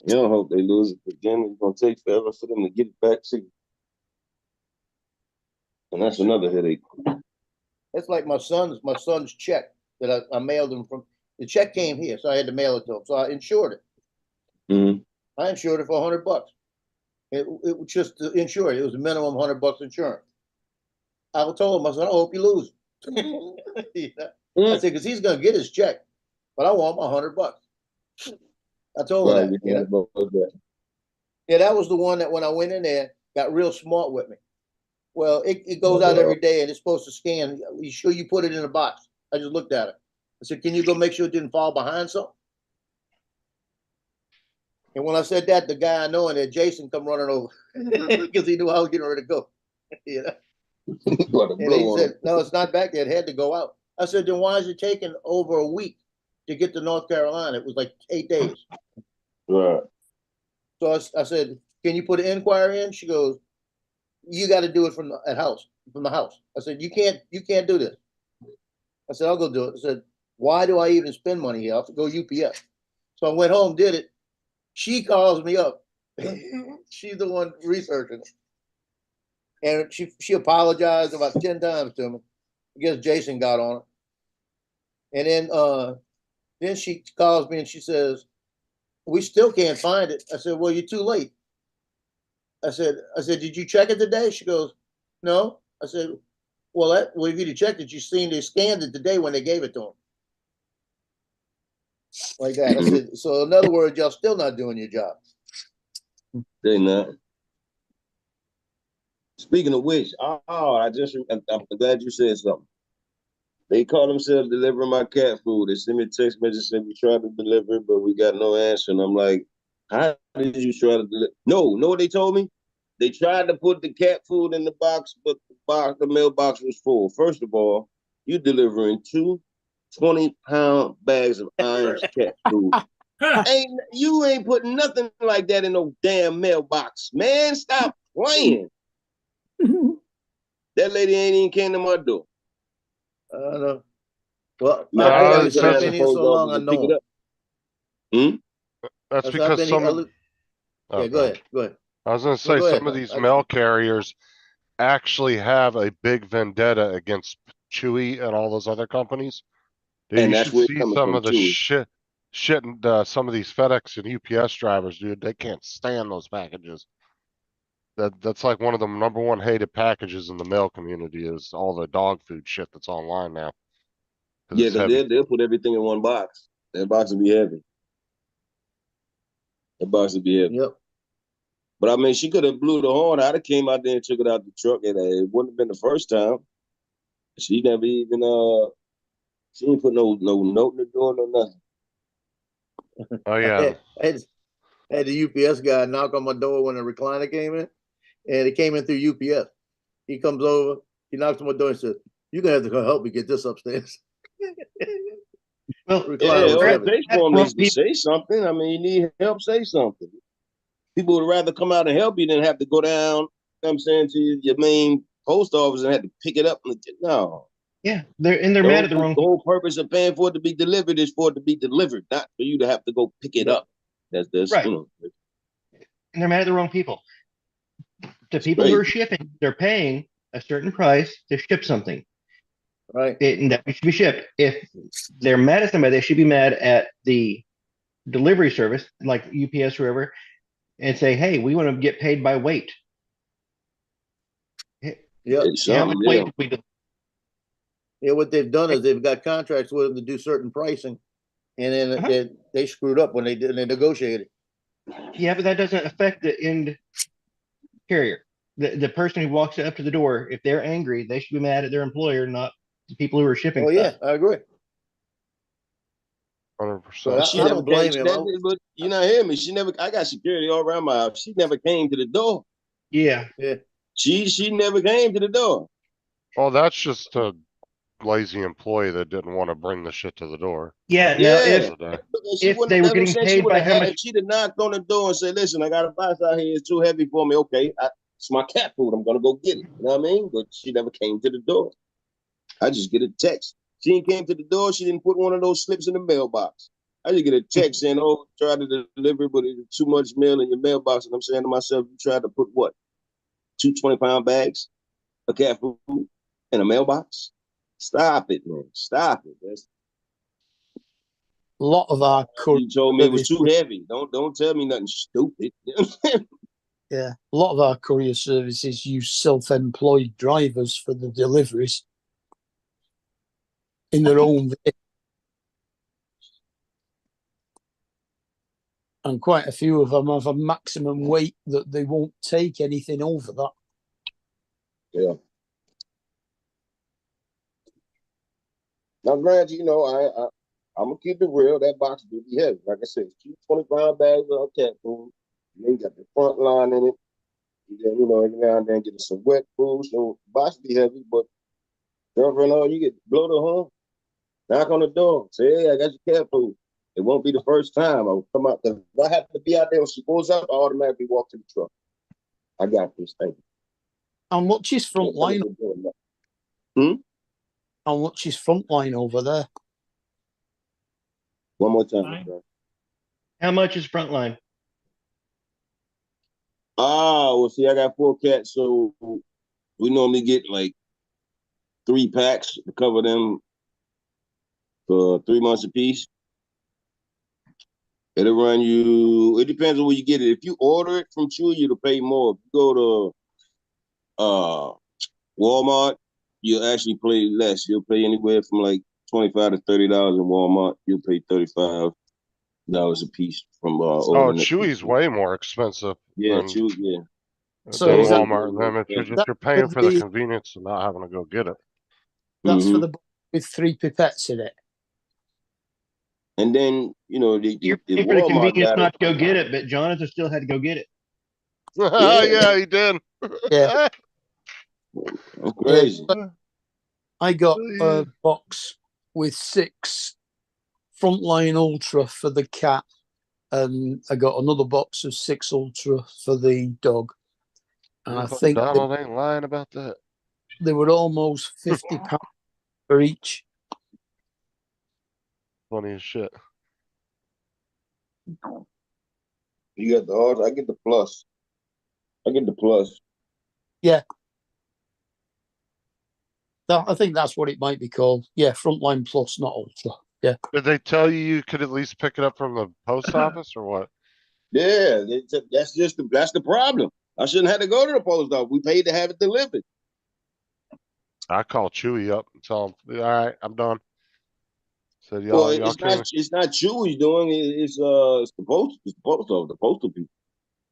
You don't hope they lose it, but then it's gonna take forever for them to get it back to you. And that's another headache. That's like my son's check that I mailed him from. The check came here, so I had to mail it to him. So I insured it. Mm-hmm. I insured it for $100. It was just to insure it. It was a minimum $100 insurance. I told him, I said, I hope you lose. You know? I said, because he's gonna get his check, but I want my $100. I told him that. You know? Yeah, that was the one that when I went in there, got real smart with me. Well, it goes out every day and it's supposed to scan. You sure you put it in a box? I just looked at it. I said, can you go make sure it didn't fall behind something? And when I said that, the guy I know in there, Jason, come running over because he knew I was getting ready to go. You know? And he said, no, it's not back there. It had to go out. I said, then why is it taking over a week to get to North Carolina? It was like 8 days. Right. So I said, can you put an inquiry in? She goes, you got to do it from the house. I said, you can't do this. I said, I'll go do it. I said, why do I even spend money here? I'll have to go UPS. So I went home, did it. She calls me up. She's the one researching it. And she apologized about 10 times to me. I guess Jason got on it. And then she calls me and she says, we still can't find it. I said, well, you're too late. I said, did you check it today? She goes, no. I said, well, if you'd have checked it, you seen they scanned it today when they gave it to them. Like that. I said, so in other words, y'all still not doing your job. They not. Speaking of which, I'm glad you said something. They call themselves delivering my cat food. They send me a text message saying we tried to deliver it, but we got no answer. And I'm like, how did you try to deliver? No, know what they told me? They tried to put the cat food in the box, but the mailbox was full. First of all, you delivering 2 20-pound bags of Iron's cat food. You ain't putting nothing like that in no damn mailbox, man. Stop playing. That lady ain't even came to my door. I don't know. Well, No, I I was said, I've just- been here so long, I know. That's I've because been some here- of, Yeah, oh, go ahead. Go ahead. I was gonna No, say, go ahead. some of these I- mail carriers actually have a big vendetta against Chewy and all those other companies. Dude, And you that's should where it's see coming some from, of the Chewy. shit some of these FedEx and UPS drivers, dude. They can't stand those packages. That's like one of the number one hated packages in the mail community is all the dog food shit that's online now. 'Cause Yeah, it's because heavy. they'll put everything in one box. That box will be heavy. That box will be heavy. Yep. But I mean, she could have blew the horn. I'd have came out there and took it out the truck, and it wouldn't have been the first time. She never even she didn't put no note in the door, no nothing. Oh yeah. I had the UPS guy knock on my door when the recliner came in, and it came in through UPS. He comes over, he knocks on my door and says, "You're gonna have to come help me get this upstairs." Well, Recliner Yeah, was or heavy. they for Well, needs to say something. I mean, you need help, say something. People would rather come out and help you than have to go down, you know what I'm saying, to your main post office and have to pick it up. No. yeah, they're The mad at the wrong people. whole purpose of paying for it to be delivered is for it to be delivered, not for you to have to go pick it up. That's Right. you know, And they're mad at the wrong people. The it's people who are crazy. shipping, they're paying a certain price to ship something. Right. And that should be shipped. If they're mad at somebody, they should be mad at the delivery service, like UPS or whoever, and say, "Hey, we want to get paid by weight. Yep. It's How much something, weight yeah. did we do?" Yeah, what they've done is they've got contracts with them to do certain pricing, and then they screwed up when they negotiated. Yeah, but that doesn't affect the end carrier. The person who walks up to the door, if they're angry, they should be mad at their employer, not the people who are shipping Oh yeah, stuff. I agree. 100%. But She I never don't blame came. him. But you not hear me. She never. I got security all around my house. She never came to the door. Yeah. Yeah. She never came to the door. Well, that's just a lazy employee that didn't want to bring the shit to the door. Yeah. Now, Yeah. If if they were getting paid by how much, if she'd have knocked on the door and said, "Listen, I got a box out here. It's too heavy for me." Okay, it's my cat food. I'm gonna go get it. You know what I mean? But she never came to the door. I just get a text. She ain't came to the door. She didn't put one of those slips in the mailbox. I just get a text saying, "Oh, tried to deliver, but it's too much mail in your mailbox." And I'm saying to myself, "You tried to put what? 2 20-pound bags of cat food in a mailbox? Stop it, man. Stop it." A lot of our courier You told me it was service, too heavy. Don't tell me nothing stupid. yeah, a lot of our courier services use self-employed drivers for the deliveries in their own vehicle. And quite a few of them have a maximum weight that they won't take anything over that. Yeah. Now, granted, you know, I'm gonna keep it real. That box will be heavy. Like I said, it's 2 20-pound bags of cat food. And then you got the front line in it. And then, you know, every now and then getting some wet food. So the box be heavy, but girlfriend, you get blow the horn, knock on the door, say, "Hey, I got your cat food." It won't be the first time. I'll come out there. If I have to be out there when she goes up, I automatically walk to the truck. I got this. Thank you. How much is Frontline? How much is Frontline over there? One more time. Fine. Okay. how much is Frontline? Well, see, I got 4 cats, so we normally get like 3 packs to cover them for 3 months apiece. It'll run you. It depends on where you get it. If you order it from Chewy, you'll pay more. If you go to Walmart, you'll actually pay less. You'll pay anywhere from like $25 to $30 in Walmart. You'll pay $35 a piece from Oh, ordering it. Chewy's way more expensive Yeah, than, Chewy. Yeah. So than is that- Walmart and them. If that you're paying for the the- convenience of not having to go get it. That's for Mhm. the box with 3 pipettes in it. And then the You're the paying for the Walmart convenience got it. not to go get it, but Jonathan still had to go get it. Yeah, he did. Yeah. That's crazy. I got Yeah. a box with 6 Frontline Ultra for the cat, and I got another box of 6 Ultra for the dog. And I think Donald ain't lying about that. they were almost £50 for each. Funny as shit. You got the orange. I get the plus. I get the plus. I think that's what it might be called. Yeah, Frontline Plus, not Ultra. Yeah. Did they tell you could at least pick it up from the post office or what? Yeah, that's the problem. I shouldn't have to go to the post office. We paid to have it delivered. I call Chewy up and tell him, all right, I'm done. Said Well, y'all can't. it's not Chewy's doing it. It's the post office, the postal people.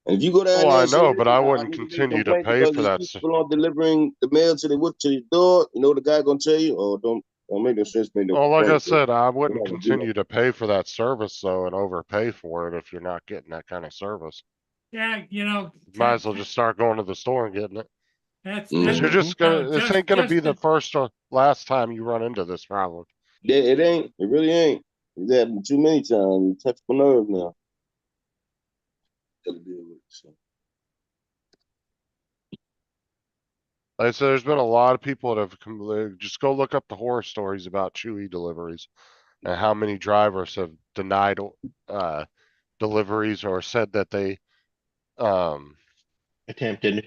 And if you go down Oh, there, I and say, know, but I "Listen, wouldn't need to make continue to complaint pay because for these that. people aren't delivering the mail to your door," the guy gonna tell you, "Oh, don't make no sense, make no Well, like I complaint." said, I wouldn't not gonna do continue to pay for that service though and overpay for it if you're not getting that kind of service. Yeah, Might as well just start going to the store and getting it. that's, Mhm. Cause you're just gonna, this just- ain't gonna just be the the- first or last time you run into this problem. Yeah, it ain't. It really ain't. It's happened too many times. It touched my nerve now. Gotta deal with it, so. Like I said, there's been a lot of people that have just go look up the horror stories about Chewy deliveries and how many drivers have denied deliveries or said that they Attempted.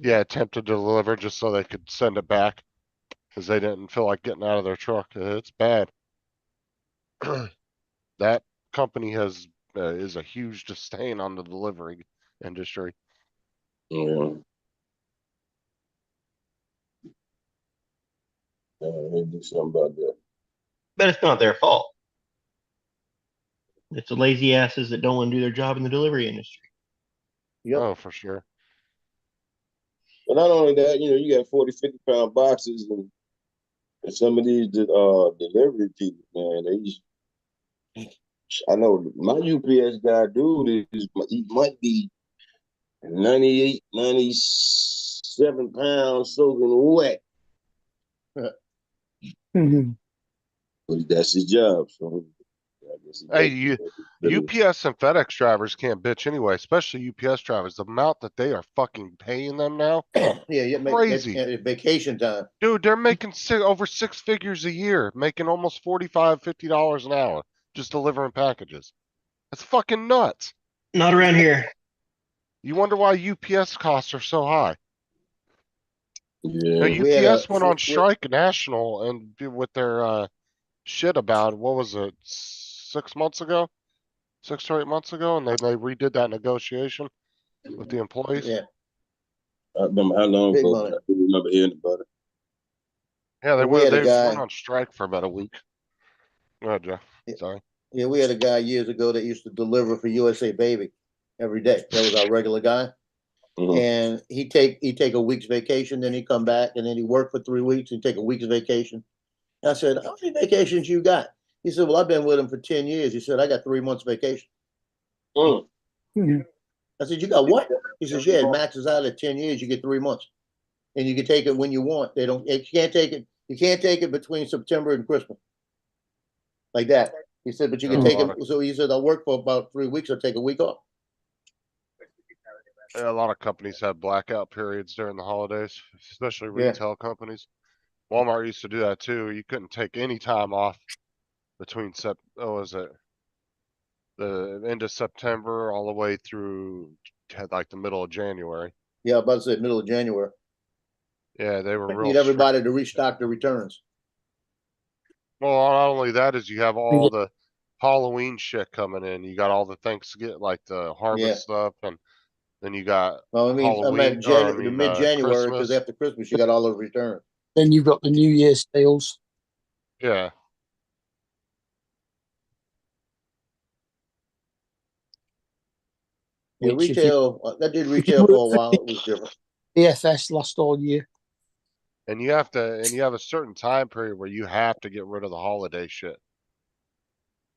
attempted to deliver just so they could send it back because they didn't feel like getting out of their truck. It's bad. That company is a huge disdain on the delivery industry. Yeah. They do something about that. But it's not their fault. It's the lazy asses that don't want to do their job in the delivery industry. Yep. Oh, for sure. But not only that, you got 40, 50 pound boxes and some of these delivery people, man, I know my UPS guy, dude, he might be 98, 97 pounds soaking wet, Mhm. but that's his job. So I guess he Hey, does it. UPS and FedEx drivers can't bitch anyway, especially UPS drivers. The amount that they are fucking paying them now, Yeah, you make Crazy. vacation time. dude, they're making over 6 figures a year, making almost $45, $50 an hour just delivering packages. That's fucking nuts. Not around here. You wonder why UPS costs are so high. Now, Yeah. We had UPS a- went on we- strike national and with their shit about what was it 6 months ago, 6 or 8 months ago, and they redid that negotiation with the employees. Yeah, I remember how long Big ago, money. but I do remember hearing about it. Yeah, they We had a went guy- on strike for about a week. Go ahead, Jeff. Yeah. Sorry. yeah, we had a guy years ago that used to deliver for USA Baby every day. That was our regular guy. Mhm. And he'd take a week's vacation, then he'd come back, and then he'd work for 3 weeks and take a week's vacation. And I said, "How many vacations you got?" He said, "Well, I've been with him for 10 years." He said, "I got 3 months vacation." Mm. Mhm. I said, "You got what?" He says, "Yeah, it maxes out at 10 years. You get 3 months, and you can take it when you want. They don't. You can't take it. You can't take it between September and Christmas, like that." He said, "But you can Yeah, a take lot it." So he said, "I'll work for about 3 weeks. I'll take a week off." Yeah, a lot of companies have blackout periods during the holidays, especially Yeah. retail companies. Walmart used to do that too. You couldn't take any time off between the end of September all the way through like the middle of January. Yeah, I was about to say middle of January. Yeah, they were real Need strict. everybody to restock the returns. Well, not only that is you have all the Halloween shit coming in. You got all the Thanksgiving, like the harvest stuff, and then you got Well, I mean, I'm Halloween, at or I the mean, mid-January, because Christmas. after Christmas, you got all those returns. Then you've got the New Year's sales. Yeah. Yeah, Which if you retail, I did if you retail work for a for while, it was different. AFS last all year. And you have to, and you have a certain time period where you have to get rid of the holiday shit.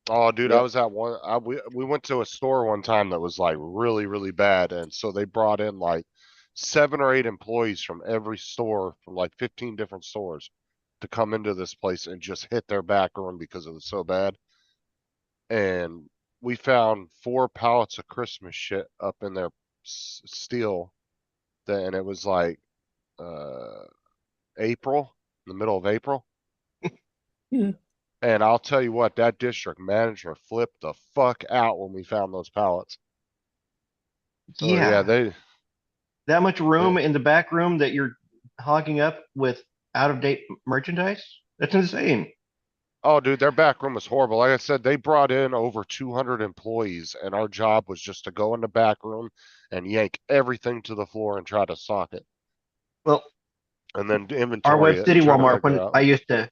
Oh, dude, I Yep. was at one, we went to a store one time that was like really, really bad. And so they brought in like 7 or 8 employees from every store, from like 15 different stores, to come into this place and just hit their back room because it was so bad. And we found 4 pallets of Christmas shit up in their steel. And it was like, April, in the middle of April. Yeah. And I'll tell you what, that district manager flipped the fuck out when we found those pallets. So yeah, Yeah, that much room in the back room that you're hogging up with out of date merchandise? That's insane. oh dude, their back room was horrible. Like I said, they brought in over 200 employees, and our job was just to go in the back room and yank everything to the floor and try to stock it, Well, and then our inventory West it and City try to Walmart, figure when out. I used to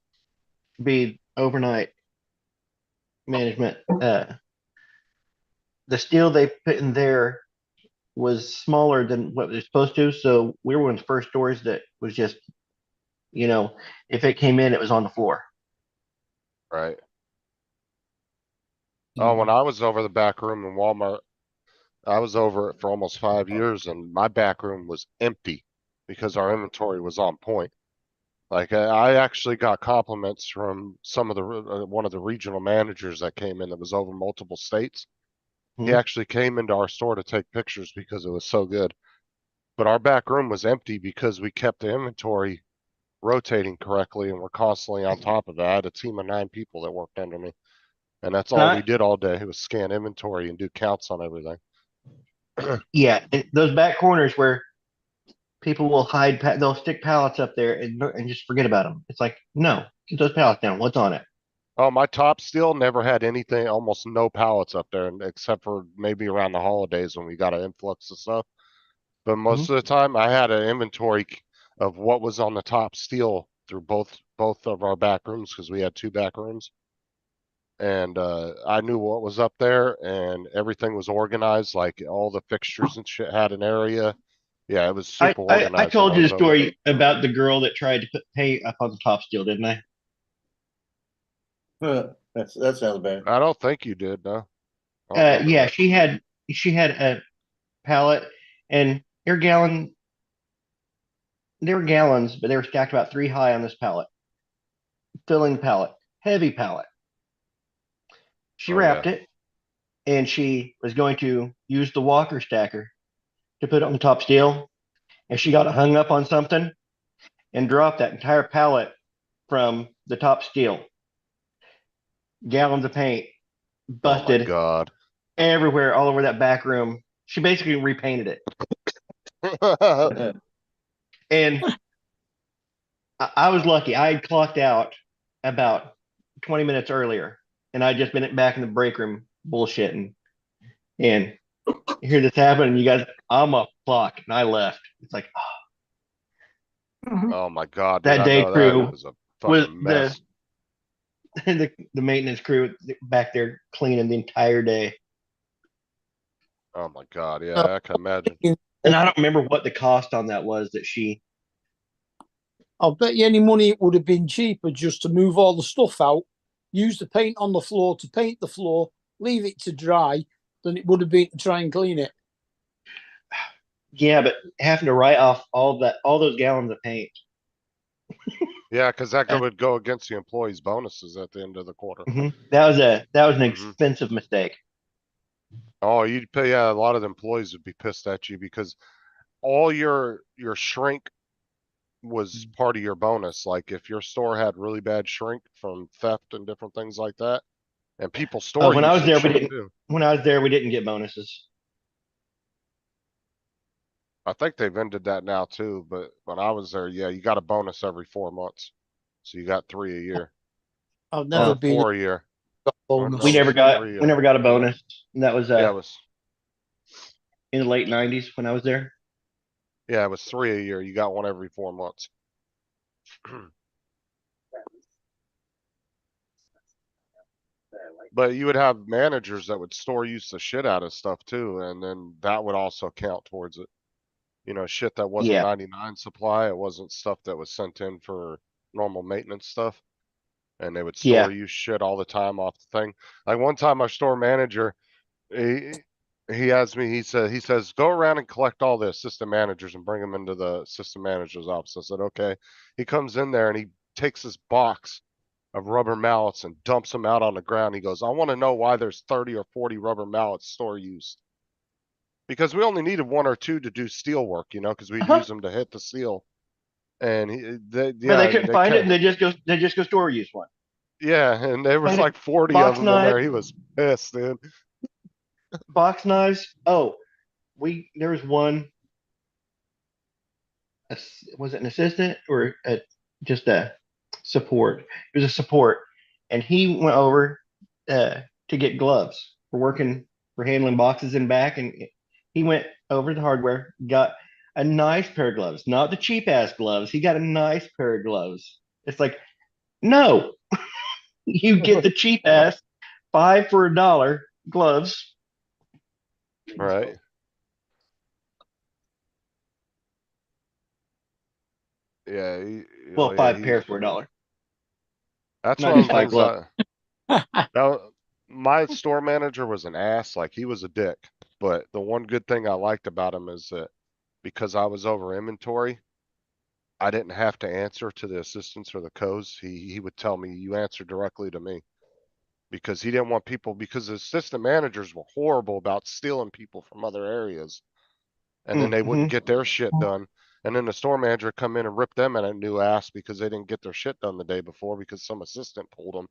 be overnight management, the steel they put in there was smaller than what they're supposed to. So we were one of the first stores that was just, if it came in, it was on the floor. Right. Oh, when I was over the back room in Walmart, I was over it for almost 5 years, and my back room was empty because our inventory was on point. Like I actually got compliments from some of the one of the regional managers that came in that was over multiple states. He Mhm. actually came into our store to take pictures because it was so good. But our back room was empty because we kept the inventory rotating correctly, and we're constantly on top of it. I had a team of 9 people that worked under me, and that's And all we did all day. It was scan inventory and do counts on everything. Yeah, and those back corners where people will hide, they'll stick pallets up there and just forget about them. It's like, no, get those pallets down. What's on it? Oh, my top steel never had anything, almost no pallets up there, except for maybe around the holidays when we got an influx of stuff. But most of the time, I had an inventory of what was on the top steel through both of our back rooms, because we had 2 back rooms. And I knew what was up there, and everything was organized. Like all the fixtures and shit had an area. Yeah, it was I, super I, I organized when told I you the was over. story about the girl that tried to put paint up on the top steel, didn't I? That sounds bad. I don't think you did, no. I don't remember Yeah, that. she had a pallet, and they were gallons, but they were stacked about 3 high on this pallet. Filling pallet, heavy pallet. She Oh yeah. wrapped it, and she was going to use the walker stacker to put it on the top steel, and she got it hung up on something and dropped that entire pallet from the top steel. Gallons of paint Oh my busted God. everywhere, all over that back room. She basically repainted it. And I was lucky. I had clocked out about 20 minutes earlier, and I'd just been back in the break room bullshitting. And hear this happen, and you guys, I'm off clock, and I left. It's like, Oh my God, dude, that I day know that crew was a was fucking mess. the maintenance crew back there cleaning the entire day. Oh my God, yeah, I can imagine. And I don't remember what the cost on that was that she. I'll bet you any money it would have been cheaper just to move all the stuff out, use the paint on the floor to paint the floor, leave it to dry, than it would have been to try and clean it. Yeah, but having to write off all those gallons of paint. Yeah, because that would go against the employees' bonuses at the end of the quarter. That was an Mhm. expensive mistake. Oh, you'd pay, yeah, a lot of the employees would be pissed at you because all your shrink was part of your bonus. Like if your store had really bad shrink from theft and different things like that, and people's store When I was usage there, shrink too. When I was there, we didn't get bonuses. I think they've ended that now too, but when I was there, yeah, you got a bonus every 4 months. So you got 3 a year. I've Or never been 4 a year. bonus. We No, never it's got, every, we never got a bonus. And that was, Yeah, it was, in the late nineties when I was there. yeah, it was 3 a year. You got one every 4 months. But you would have managers that would store use the shit out of stuff too, and then that would also count towards it. You know, shit that wasn't Yeah. 99 supply, it wasn't stuff that was sent in for normal maintenance stuff. And they would Yeah. store use shit all the time off the thing. Like one time our store manager, he asked me, he says, go around and collect all the assistant managers and bring them into the assistant manager's office. I said, okay. He comes in there and he takes this box of rubber mallets and dumps them out on the ground. He goes, I want to know why there's 30 or 40 rubber mallets store used. Because we only needed 1 or 2 to do steel work, you know, because we'd Uh-huh. use them to hit the steel. And But they couldn't find it and they just go store use one. Yeah, and there was Find it- like 40 box of them in there. knife. He was pissed, dude. Box knives. Oh, there was one. Was it an assistant or just a support? It was a support, and he went over to get gloves for handling boxes in back, and he went over to the hardware, got a nice pair of gloves, not the cheap ass gloves. He got a nice pair of gloves. It's like, no, you get the cheap ass $5 for $1 gloves. Right. Yeah. Well, yeah, 5 pairs for $1. That's not one of just the 5 things gloves. my store manager was an ass. Like he was a dick. But the one good thing I liked about him is that because I was over inventory, I didn't have to answer to the assistants or the co's. He would tell me, you answer directly to me. Because he didn't want people, because the assistant managers were horrible about stealing people from other areas. And then they wouldn't get their shit done. And then the store manager come in and rip them in a new ass because they didn't get their shit done the day before because some assistant pulled them.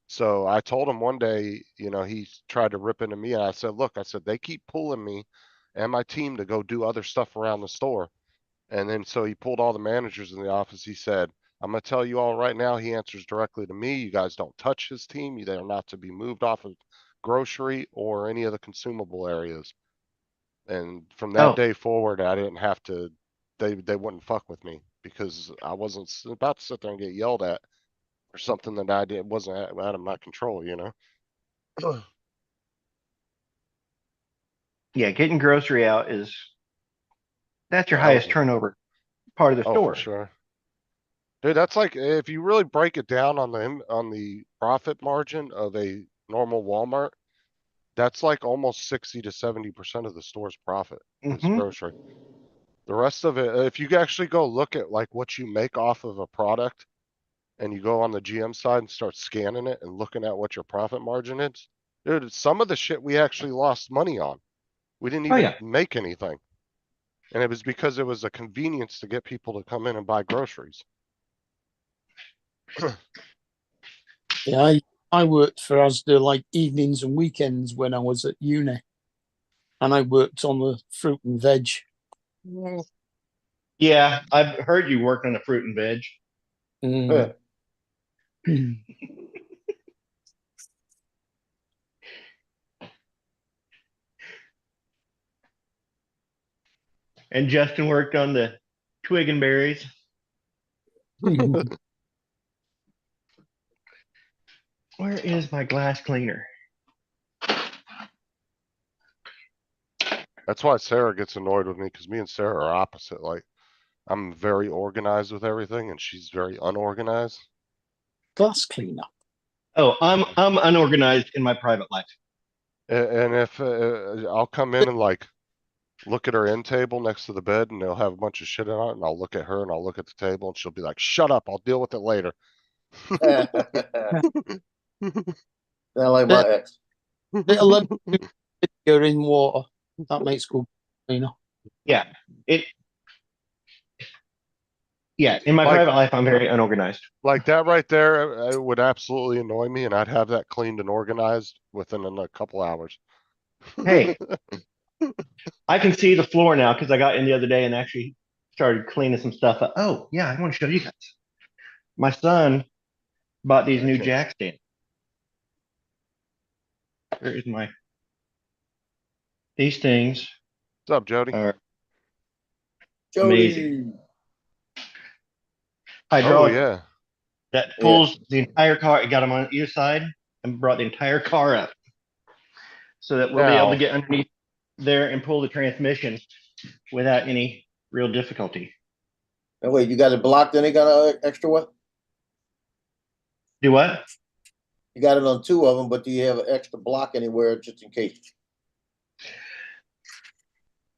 So I told him one day, you know, he tried to rip into me and I said, look, I said, they keep pulling me and my team to go do other stuff around the store. And then so he pulled all the managers in the office. He said, I'm going to tell you all right now, he answers directly to me. You guys don't touch his team. They are not to be moved off of grocery or any of the consumable areas. And from that day forward, I didn't have to, they wouldn't fuck with me because I wasn't about to sit there and get yelled at or something that I did wasn't out of my control, you know? Yeah, getting grocery out that's your That highest was- turnover part of the Oh, store. for sure. Dude, that's like, if you really break it down on the profit margin of a normal Walmart, that's like almost 60 to 70% of the store's profit is Mhm. grocery. The rest of it, if you actually go look at like what you make off of a product and you go on the GM side and start scanning it and looking at what your profit margin is, dude, some of the shit we actually lost money on. We didn't Oh, even yeah. make anything. And it was because it was a convenience to get people to come in and buy groceries. Yeah, I worked for Asda like evenings and weekends when I was at uni, and I worked on the fruit and veg. Yeah, I've heard you worked on the fruit and veg. Mm. And Justin worked on the twig and berries. Where is my glass cleaner? That's why Sarah gets annoyed with me because me and Sarah are opposite. Like, I'm very organized with everything and she's very unorganized. Glass cleaner. Oh, I'm unorganized in my private life. And if I'll come in and like look at her end table next to the bed and they'll have a bunch of shit on it and I'll look at her and I'll look at the table and she'll be like, shut up, I'll deal with it later. Sound like my ex. Bit of lemon vinegar in water. That makes good cleaner. Yeah, in my Like- private life, I'm very unorganized. Like that right there, it would absolutely annoy me and I'd have that cleaned and organized within a couple hours. Hey, I can see the floor now because I got in the other day and actually started cleaning some stuff up. Oh, yeah, I want to show you guys. My son bought these new Okay. jack stands. Where is my? These things What's up, Jody? are Jody. amazing. Oh, Hydraulic yeah. that Yeah. pulls the entire car. It got them on either side and brought the entire car up, so that we'll be able Now- to get underneath there and pull the transmission without any real difficulty. And wait, you got it blocked, then they got an extra one? Do what? You got it on two of them, but do you have an extra block anywhere just in case?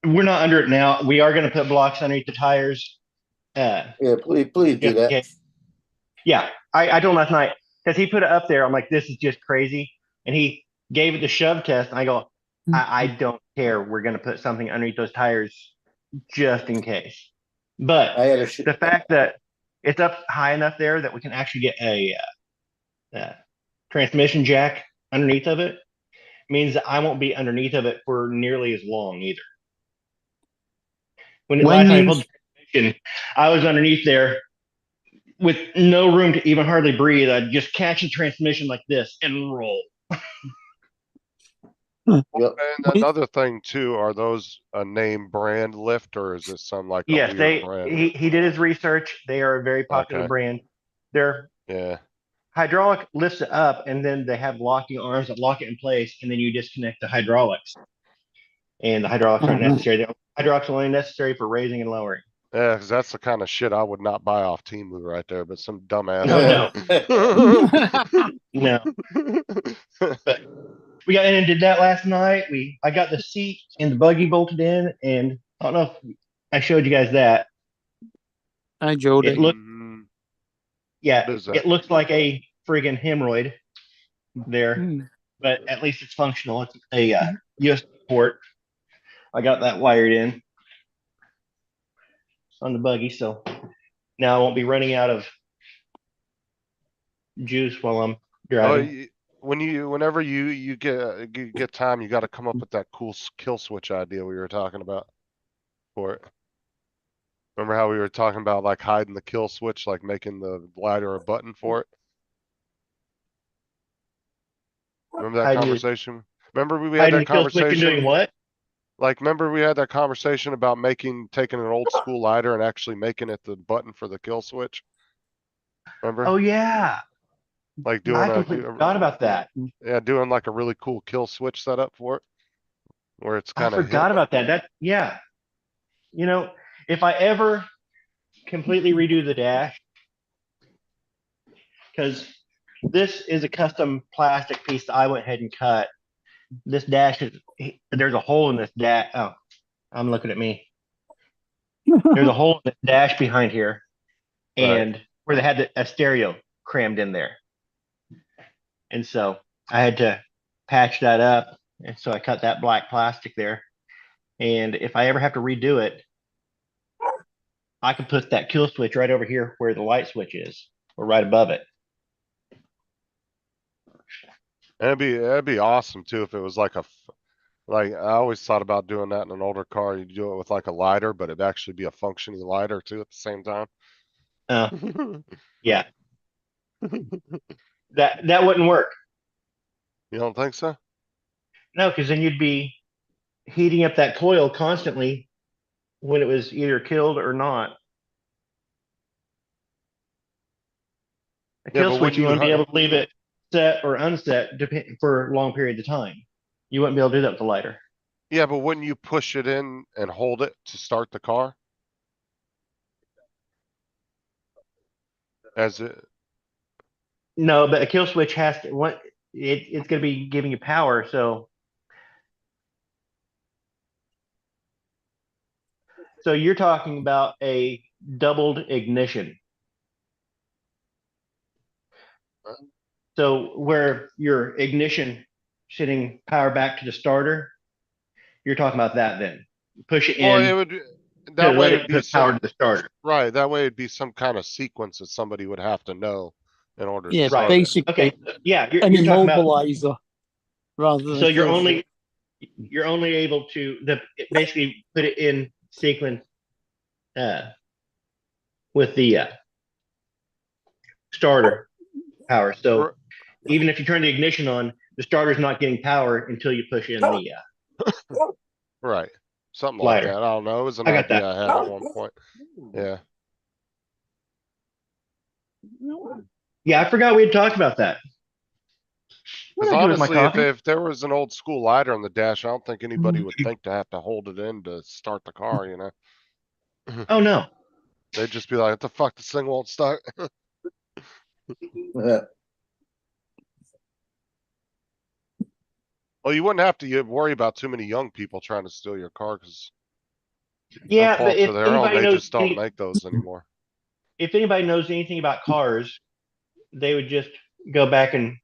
We're not under it now. We are going to put blocks underneath the tires. Yeah, please do Just in that. case. Yeah, I told him last night because he put it up there. I'm like, this is just crazy. And he gave it the shove test. And I go, I don't care. We're going to put something underneath those tires just in case. But I had a the fact that it's up high enough there that we can actually get a transmission jack underneath of it means that I won't be underneath of it for nearly as long either. When last time I pulled the transmission, I was underneath there with no room to even hardly breathe. I'd just catch the transmission like this and roll. Yep. And another thing too, are those a name brand lift or is this some like a Yes, weird brand? he did his research. They are a very popular Okay. brand. Their Yeah. hydraulic lifts it up, and then they have locking arms that lock it in place, and then you disconnect the hydraulics. And the hydraulics aren't necessary. The hydraulics are only necessary for raising and lowering. Yeah, because that's the kind of shit I would not buy off Temu right there, but some dumbass. No. But we got in and did that last night. I got the seat and the buggy bolted in, and I don't know if I showed you guys that. Hi, Jody. It looked, Mhm. yeah, What is that? it looks like a friggin' hemorrhoid there, Mm. but at least it's functional. It's a USB port. I got that wired in on the buggy, so now I won't be running out of juice while I'm Oh, driving. whenever you get time, you got to come up with that cool kill switch idea we were talking about for it. Remember how we were talking about like hiding the kill switch, like making the glider a button for it? Remember that Hiding the- conversation? Remember we had Hiding that the kill switch and doing conversation? what? Like, remember we had that conversation about taking an old school lighter and actually making it the button for the kill switch? Remember? Oh yeah, Like I completely forgot about that. doing like a really cool kill switch setup for it. Where it's I kind of forgot about that. Yeah. You know, if I ever completely redo the dash, because this is a custom plastic piece that I went ahead and cut. This dash there's a hole in this dash. Oh, I'm looking at me. There's a hole in the dash behind here, and where they had a stereo crammed in there. And so I had to patch that up. And so I cut that black plastic there. And if I ever have to redo it, I can put that kill switch right over here where the light switch is, or right above it. That'd be awesome too if it was like like I always thought about doing that in an older car. You do it with like a lighter, but it'd actually be a functioning lighter too at the same time. Yeah. That wouldn't work. You don't think so? No, because then you'd be heating up that coil constantly when it was either killed or not. A Yeah, kill but switch, when you you want to be hu- able to leave it set or unset for long periods of time. You wouldn't be able to do that with the lighter. Yeah, but wouldn't you push it in and hold it to start the car? As it, No, but a kill switch has to it's going to be giving you power. So you're talking about a doubled ignition. So where your ignition sending power back to the starter, you're talking about that then. Push it well, in it would, to that way let it'd it be put power some, to the starter. right, that way it'd be some kind of sequence that somebody would have to know in order to Yeah, start it. basically Okay. Yeah, an you're talking about, immobilizer rather than. so a you're kill only switch. able to basically put it in sequence with the starter power. So R- even if you turn the ignition on, the starter's not getting power until you push in the, Right. Something like Slider. that. I don't know. It was an I got idea that. I had at one point. Yeah. Yeah, I forgot we had talked about that. What Cause did I do with my honestly, if, coffee? if there was an old school lighter on the dash, I don't think anybody would think to have to hold it in to start the car, you know? Oh, no. They'd just be like, what the fuck, this thing won't start? Well, you wouldn't have to worry about too many young people trying to steal your car, cause no Yeah, but fault if to their own, anybody they knows, just don't make those anymore. if anybody knows anything about cars, they would just go back and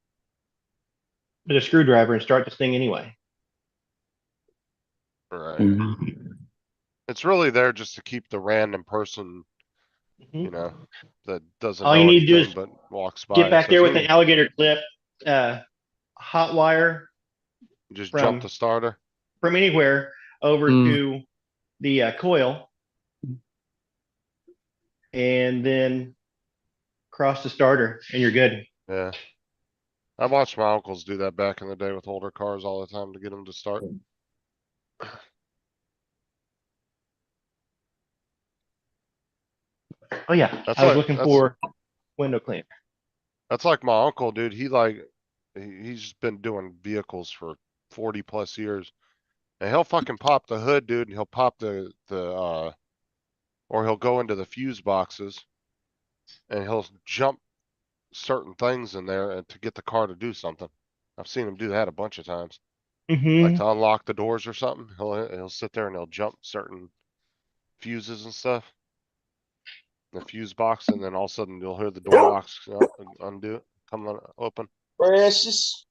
with a screwdriver and start this thing anyway. Right. Mm. It's really there just to keep the random person, Mhm. you know, that doesn't All know you need to do anything is but walks by Get and back there says, with an alligator clip, hot wire just from- jump the starter. from anywhere over to the coil, and then cross the starter, and you're good. Yeah. I watched my uncles do that back in the day with older cars all the time to get them to start. Oh yeah, That's I was like- looking that's- for window cleaner. That's like my uncle, dude. He's been doing vehicles for 40 plus years. And he'll fucking pop the hood, dude, and he'll pop or he'll go into the fuse boxes and he'll jump certain things in there and to get the car to do something. I've seen him do that a bunch of times. Mm-hmm. Like to unlock the doors or something. He'll sit there and he'll jump certain fuses and stuff. The fuse box, and then all of a sudden you'll hear the door locks undo it, come on, open. Precious.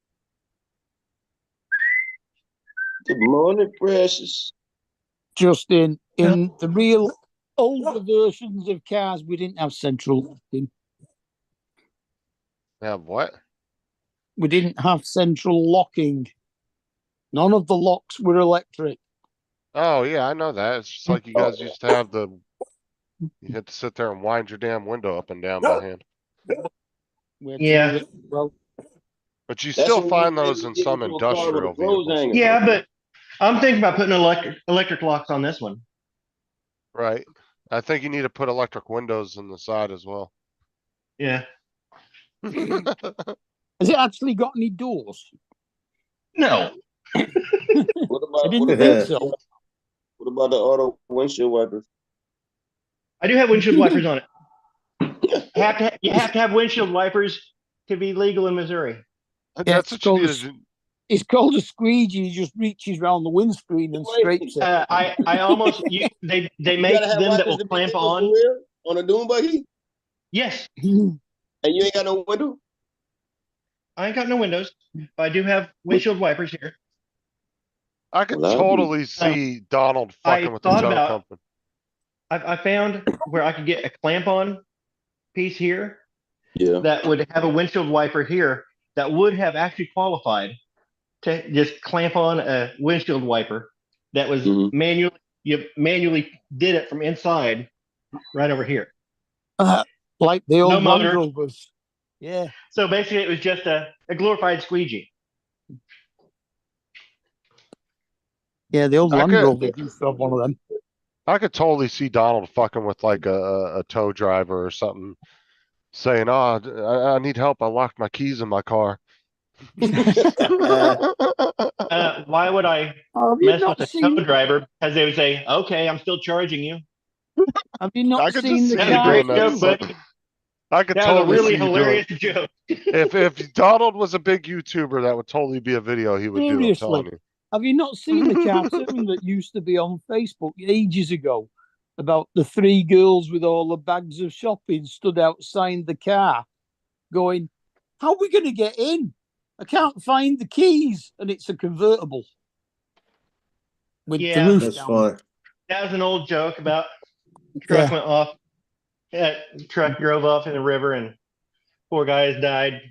Good morning, Precious. Just in the real older versions of cars, we didn't have central locking. Have what? We didn't have central locking. None of the locks were electric. Oh yeah, I know that. It's just like you guys used to have you had to sit there and wind your damn window up and down by hand. We had to Yeah. do it- well, But you That's still what find we did those to in get some into a car with a industrial clothes vehicles. hanger. Yeah, but I'm thinking about putting electric locks on this one. Right. I think you need to put electric windows in the side as well. Yeah. has it actually got any doors? No. What I about didn't think so. what about the auto windshield wipers? I do have windshield wipers on it. You have to have windshield wipers to be legal in Missouri. That's what you need to do. It's called a squeegee. He just reaches around the windscreen and scrapes it. I almost they make You gotta have them that wipers will to be clamp legal for on. real on a dune buggy, Yes, and you ain't got no window. I ain't got no windows, but I do have windshield wipers here. I could Well, that'd be- totally see Donald I fucking with the thought tow about- company. I found where I could get a clamp on piece here Yeah. that would have a windshield wiper here that would have actually qualified to just clamp on a windshield wiper that was Mhm. you manually did it from inside right over here. Like the old No Land motor. Rovers. Yeah. So basically it was just a glorified squeegee. Yeah, the old I Land could- Rovers used to have one of them. I could totally see Donald fucking with like a tow driver or something, saying, "Oh, I need help. I locked my keys in my car." Why would I Have you mess not with a seen? tow driver? Because they would say, "Okay, I'm still charging you." Have you not I could seen just the see That's a you car? great doing that. joke, but I could that was a totally really see you doing hilarious it. joke. If Donald was a big YouTuber, that would totally be a video he would do. I'm Seriously. telling you. Have you not seen the cartoon that used to be on Facebook ages ago about the three girls with all the bags of shopping stood outside the car going, how are we going to get in? I can't find the keys. And it's a convertible with Yeah. the roof That's down. fun. That was an old joke about truck went off. Truck drove off in the river and four guys died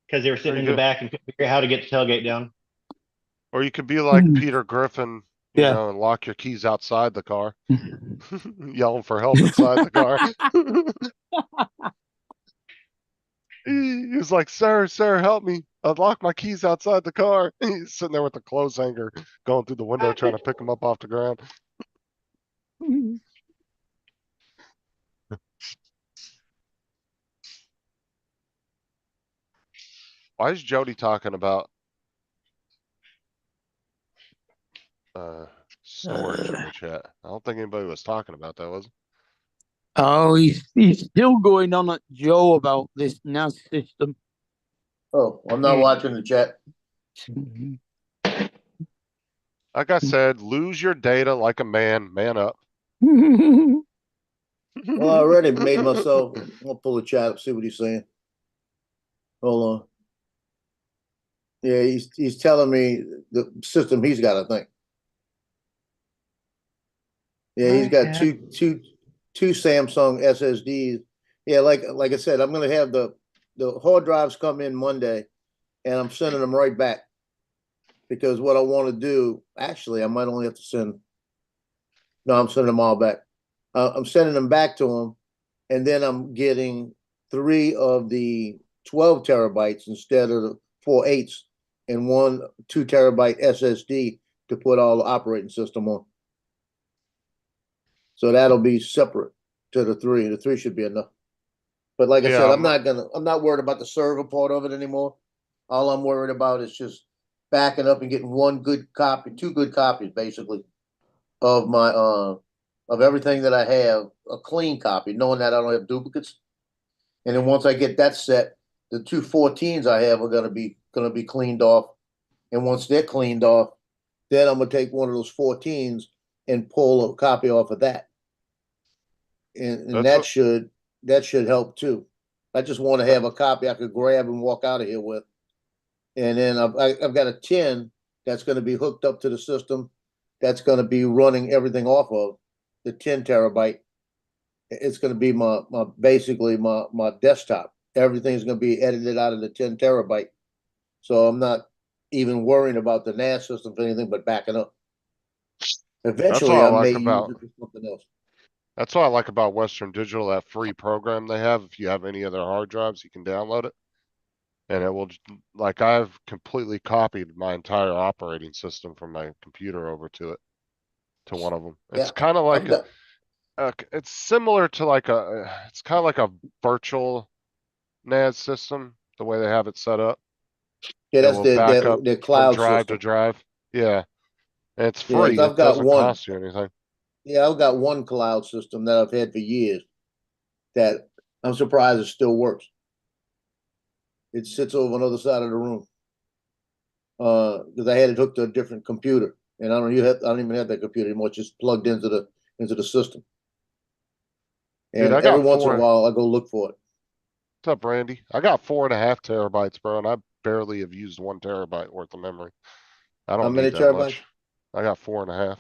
because they were sitting Pretty in the good. back and couldn't figure out how to get the tailgate down. Or you could be like Hmm. Peter Griffin, you Yeah. know, and lock your keys outside the car, yelling for help inside the car. He was like, "Sir, help me." I locked my keys outside the car. He's sitting there with the clothes hanger going through the window trying to pick them up off the ground. Why is Jody talking about storage in the chat? I don't think anybody was talking about that, was it? Oh, he's still going on at Joe about this NAS system. Oh, I'm not watching the chat. Like I said, lose your data like a man, man up. Well, I already made myself. I'll pull the chat up, see what he's saying. Hold on. Yeah, he's telling me the system he's got, I think. Yeah, he's got two Samsung SSDs. Yeah, like I said, I'm gonna have the hard drives come in Monday, and I'm sending them right back. Because what I want to do, actually, I might only have to send. No, I'm sending them all back. I'm sending them back to him, and then I'm getting 3 of the 12 terabytes instead of the 4 eighths, and 1 2 terabyte SSD to put all the operating system on. So that'll be separate to the 3. The 3 should be enough. But like I Yeah, said, I'm not worried about the server part of it anymore. All I'm worried about is just backing up and getting 1 good copy, 2 good copies basically of my of everything that I have, a clean copy, knowing that I don't have duplicates. And then once I get that set, the 2 14s I have are gonna be cleaned off. And once they're cleaned off, then I'm gonna take one of those 14s and pull a copy off of that. And That's that should help too. I just want to have a copy I could grab and walk out of here with. And then I've got a 10 that's going to be hooked up to the system. That's going to be running everything off of the 10 terabyte. It's going to be my basically my desktop. Everything's going to be edited out of the 10 terabyte. So I'm not even worrying about the NAS system for anything but backing up. Eventually, what I I like may about- use it for something else. That's what I like about Western Digital, that free program they have. If you have any of their hard drives, you can download it. And it will, like, I've completely copied my entire operating system from my computer over to it, to one of them. It's Yeah, kind of like I've got- it's similar to like it's kind of like a virtual NAS system, the way they have it set up. yeah, It that's will back up their from cloud drive to system. drive. Yeah. And it's Yeah, free. I've It got doesn't one. cost you anything. Yeah, I've got one cloud system that I've had for years that I'm surprised it still works. It sits over on the other side of the room. Because I had it hooked to a different computer, and I don't even have that computer anymore. It's just plugged into the system. Dude, And I got every once in a 4. while, I go look for it. What's up, Randy? I got 4.5 terabytes, bro, and I barely have used 1 terabyte worth of memory. I How don't many need that terabytes? much. I got 4.5.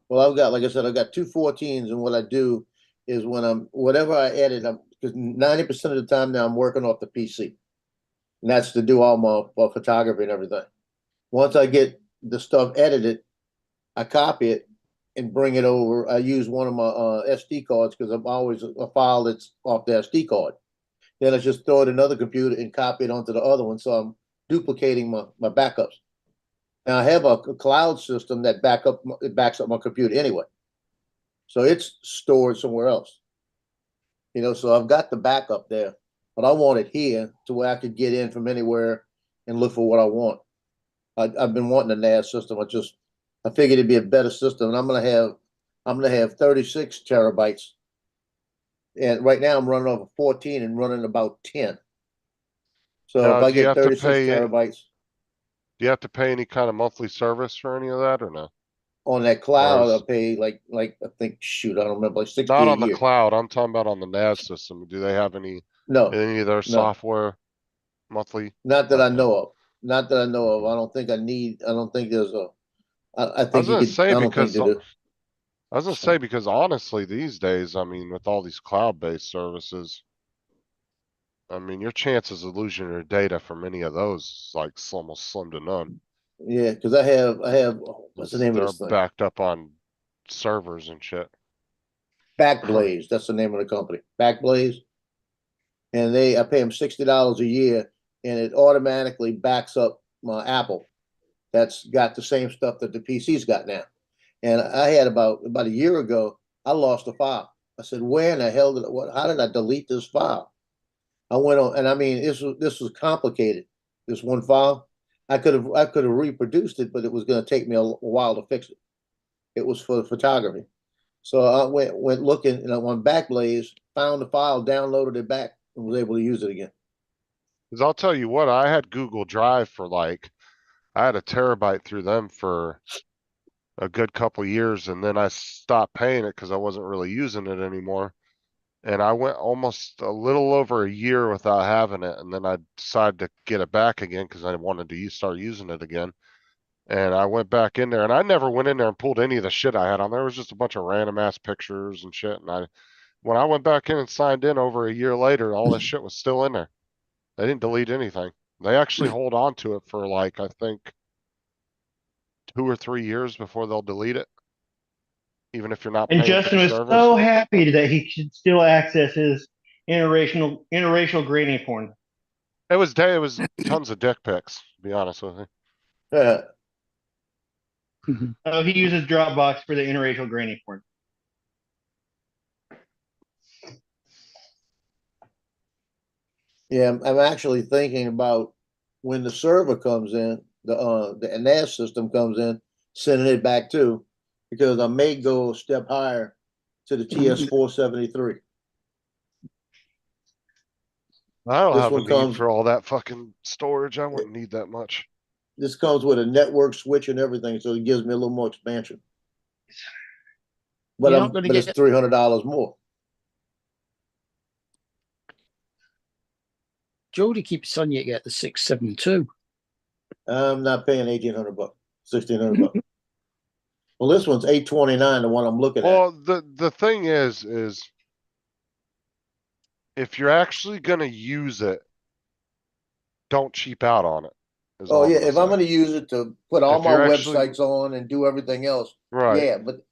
Well, I've got, like I said, I've got 2 14s, and what I do is when whatever I edit, because 90% of the time now I'm working off the PC, and that's to do all my photography and everything. Once I get the stuff edited, I copy it and bring it over. I use one of my SD cards because I'm always a file that's off the SD card. Then I just throw it in another computer and copy it onto the other one. So I'm duplicating my backups. Now I have a cloud system that it backs up my computer anyway. So it's stored somewhere else. So I've got the backup there, but I want it here to where I could get in from anywhere and look for what I want. I've been wanting a NAS system. I figured it'd be a better system, and I'm gonna have 36 terabytes. And right now I'm running off of 14 and running about 10. So Now, if I do you get have to 36 pay? terabytes Do you have to pay any kind of monthly service for any of that or no? on that cloud, is- I pay like I think, shoot, I don't remember, like 60 Not a on the year. cloud. I'm talking about on the NAS system. Do they have any No, of their software monthly? not that I Okay. know of. Not that I know of. I don't think there's a. I think you gonna could. say I don't think because they do. I was gonna say because honestly, these days, I mean, with all these cloud-based services, I mean, your chances of losing your data from any of those is like almost slim to none. Yeah, because I have. What's the name of They're this thing? backed up on servers and shit. Backblaze. That's the name of the company. Backblaze. And I pay them $60 a year, and it automatically backs up my Apple. That's got the same stuff that the PC's got now. And I had about a year ago, I lost a file. I said, where in the hell how did I delete this file? I went on, and I mean, this was complicated. This one file, I could have reproduced it, but it was going to take me a while to fix it. It was for photography. So I went looking, and on Backblaze, found the file, downloaded it back, and was able to use it again. Cause I'll tell you what, I had Google Drive for like, I had a terabyte through them for a good couple years, and then I stopped paying it because I wasn't really using it anymore. And I went almost a little over a year without having it, and then I decided to get it back again because I wanted to start using it again. And I went back in there, and I never went in there and pulled any of the shit I had on there. It was just a bunch of random ass pictures and shit. And when I went back in and signed in over a year later, all this shit was still in there. They didn't delete anything. They actually hold on to it for like, I think 2 or 3 years before they'll delete it. Even if you're not And paying for Justin the was service. so happy that he could still access his interracial grading porn. It was tons of dick pics, to be honest with you. Oh, he uses Dropbox for the interracial grading porn. Yeah, I'm actually thinking about when the server comes in, the NAS system comes in, sending it back too, because I may go a step higher to the TS473. I don't This have a one need comes- for all that fucking storage. I wouldn't need that much. This comes with a network switch and everything, so it gives me a little more expansion. But You're not gonna it's get- $300 more. Jody keeps telling you to get the 672. I'm not paying $1,800, $1,600. Well, this one's $829, the one I'm looking at. Well, the thing is if you're actually gonna use it, don't cheap out on it. is Oh all yeah, gonna if I'm say. gonna use it to put all If my you're actually- websites on and do everything else, Right. yeah, but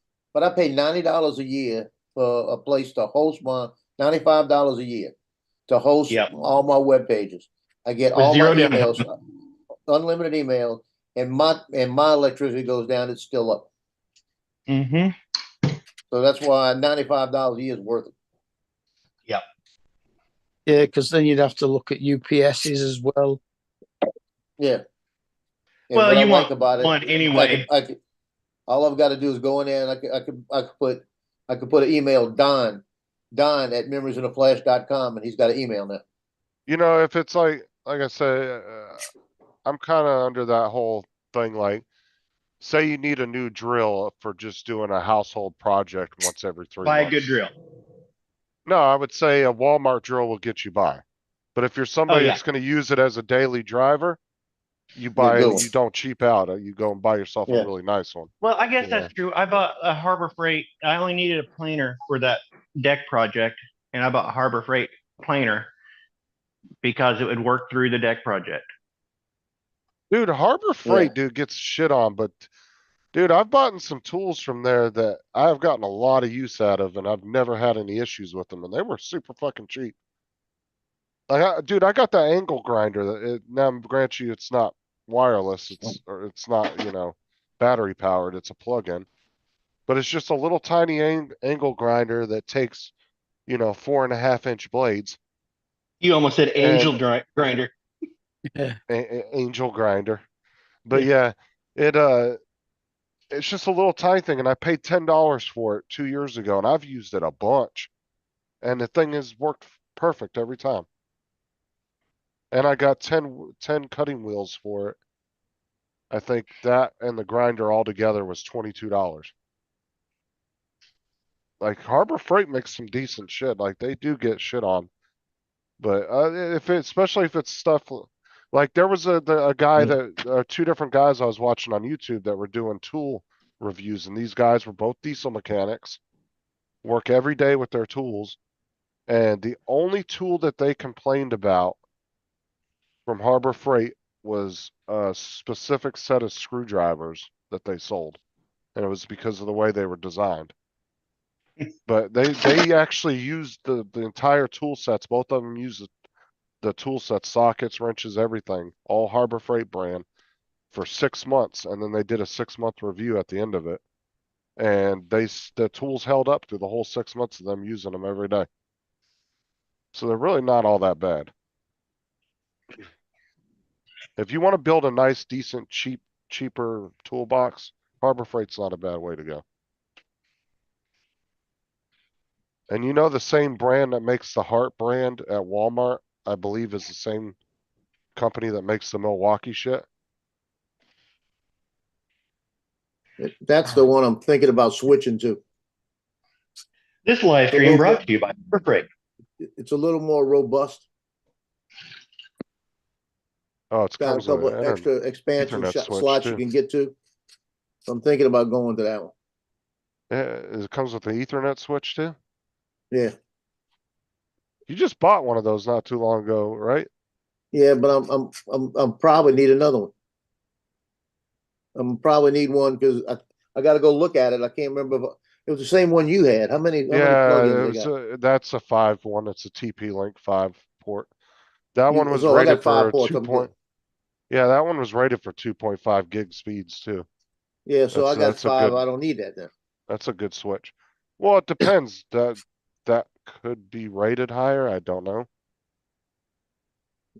I pay $90 a year for a place to host my $95 a year to host Yep. all my web pages. I get With all my zero down. emails, unlimited email, and my electricity goes down, it's still up. Mm-hmm. So that's why $95 a year is worth it. Yeah, because then you'd have to look at UPSs as well. Yeah. And Well, what I you like want about it, one anyway. I could, all I've got to do is go in there and I could put an email, Don at memoriesinaflash.com, and he's got an email now. You know, if it's like I say, I'm kind of under that whole thing. Like, say you need a new drill for just doing a household project once every 3 Buy a months. good drill. No, I would say a Walmart drill will get you by. But if you're somebody yeah. that's going to use it as a daily driver, you buy good it. one. You don't cheap out. You go and buy yourself Yeah. a really nice one. Well, I guess Yeah. that's true. I bought a Harbor Freight. I only needed a planer for that deck project, and I bought a Harbor Freight planer because it would work through the deck project. Dude, Harbor Freight, dude, gets shit on, but dude, I've bought some tools from there that I've gotten a lot of use out of, and I've never had any issues with them, and they were super fucking cheap. Like, dude, I got that angle grinder. Now, grant you, it's not wireless. It's not, battery powered. It's a plug-in, but it's just a little tiny angle grinder that takes, 4.5-inch blades. You almost said angel grinder. Angel grinder. But yeah, it's just a little tiny thing, and I paid $10 for it 2 years ago, and I've used it a bunch, and the thing has worked perfect every time. And I got 10 cutting wheels for it. I think that and the grinder all together was $22. Like, Harbor Freight makes some decent shit. Like, they do get shit on. But especially if it's stuff like there was a guy that 2 different guys I was watching on YouTube that were doing tool reviews, and these guys were both diesel mechanics, work every day with their tools, and the only tool that they complained about from Harbor Freight was a specific set of screwdrivers that they sold, and it was because of the way they were designed. But they actually used the entire tool sets. Both of them used the tool set, sockets, wrenches, everything, all Harbor Freight brand for 6 months. And then they did a 6-month review at the end of it. And the tools held up through the whole 6 months of them using them every day. So they're really not all that bad. If you want to build a nice, decent, cheaper toolbox, Harbor Freight's not a bad way to go. And you know the same brand that makes the Hart brand at Walmart, I believe, is the same company that makes the Milwaukee shit. That's the one I'm thinking about switching to. This live It's a stream little brought bit- to you by Harbor Freight. It's a little more robust. Oh, it's Got a comes with couple of an extra expansion Ethernet switch, slots you too. can get to. So I'm thinking about going to that one. It comes with an Ethernet switch too. Yeah, You just bought one of those not too long ago, right? yeah, but I'm probably need another one. I'm probably need one because I got to go look at it. I can't remember. If it was the same one you had. How many Yeah, plugins it they was got? that's a 5 one. It's a TP-Link 5 port. That one was So I rated got 5 for ports. 2 I'm point. good. Yeah, that one was rated for 2.5 gig speeds too. Yeah, so I got That's a 5. good- I don't need that then. That's a good switch. Well, it depends. That could be rated higher. I don't know.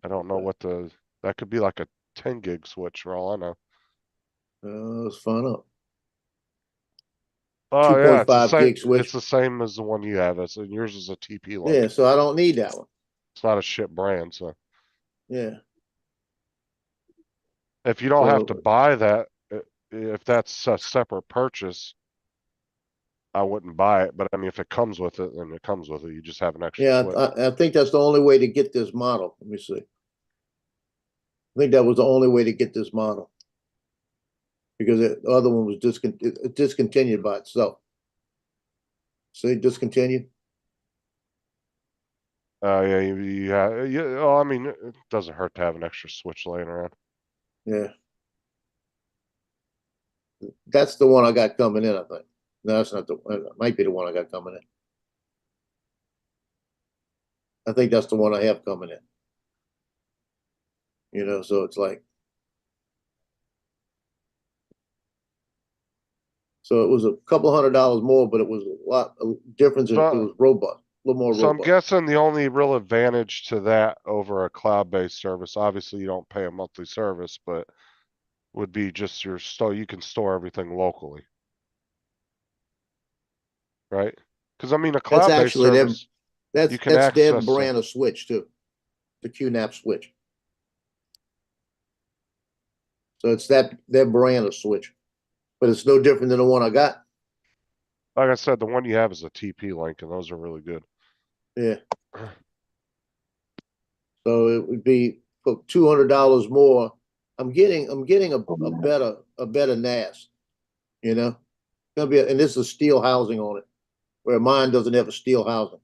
I don't know what that could be like a 10 gig switch for all I know. Let's find out. Oh yeah, it's the 2.5 same. gig switch. It's the same as the one you have. Yours is a TP-Link. Yeah, so I don't need that one. It's not a shit brand, so Yeah. if you don't have to So- buy that, if that's a separate purchase, I wouldn't buy it. But I mean, if it comes with it, then it comes with it. You just have an extra Yeah, switch. I think that's the only way to get this model. Let me see. I think that was the only way to get this model. Because the other one was discontinued by itself. See, discontinued? Yeah, yeah. Oh, I mean, it doesn't hurt to have an extra switch laying around. Yeah. That's the one I got coming in, I think. No, that's not it might be the one I got coming in. I think that's the one I have coming in. You know, so it's like. So it was a couple $100 more, but it was a difference. It was robust, a little more So I'm robust. guessing the only real advantage to that over a cloud-based service, obviously you don't pay a monthly service, but would be just you can store everything locally. Right? Because I mean, a That's cloud-based actually them. service, That's you can their access brand of switch too, the QNAP switch. So it's their brand of switch, but it's no different than the one I got. like I said, the one you have is a TP-Link, and those are really good. Yeah. So it would be for $200 more. I'm getting a better NAS. You know, gonna be and this is steel housing on it, where mine doesn't have a steel housing.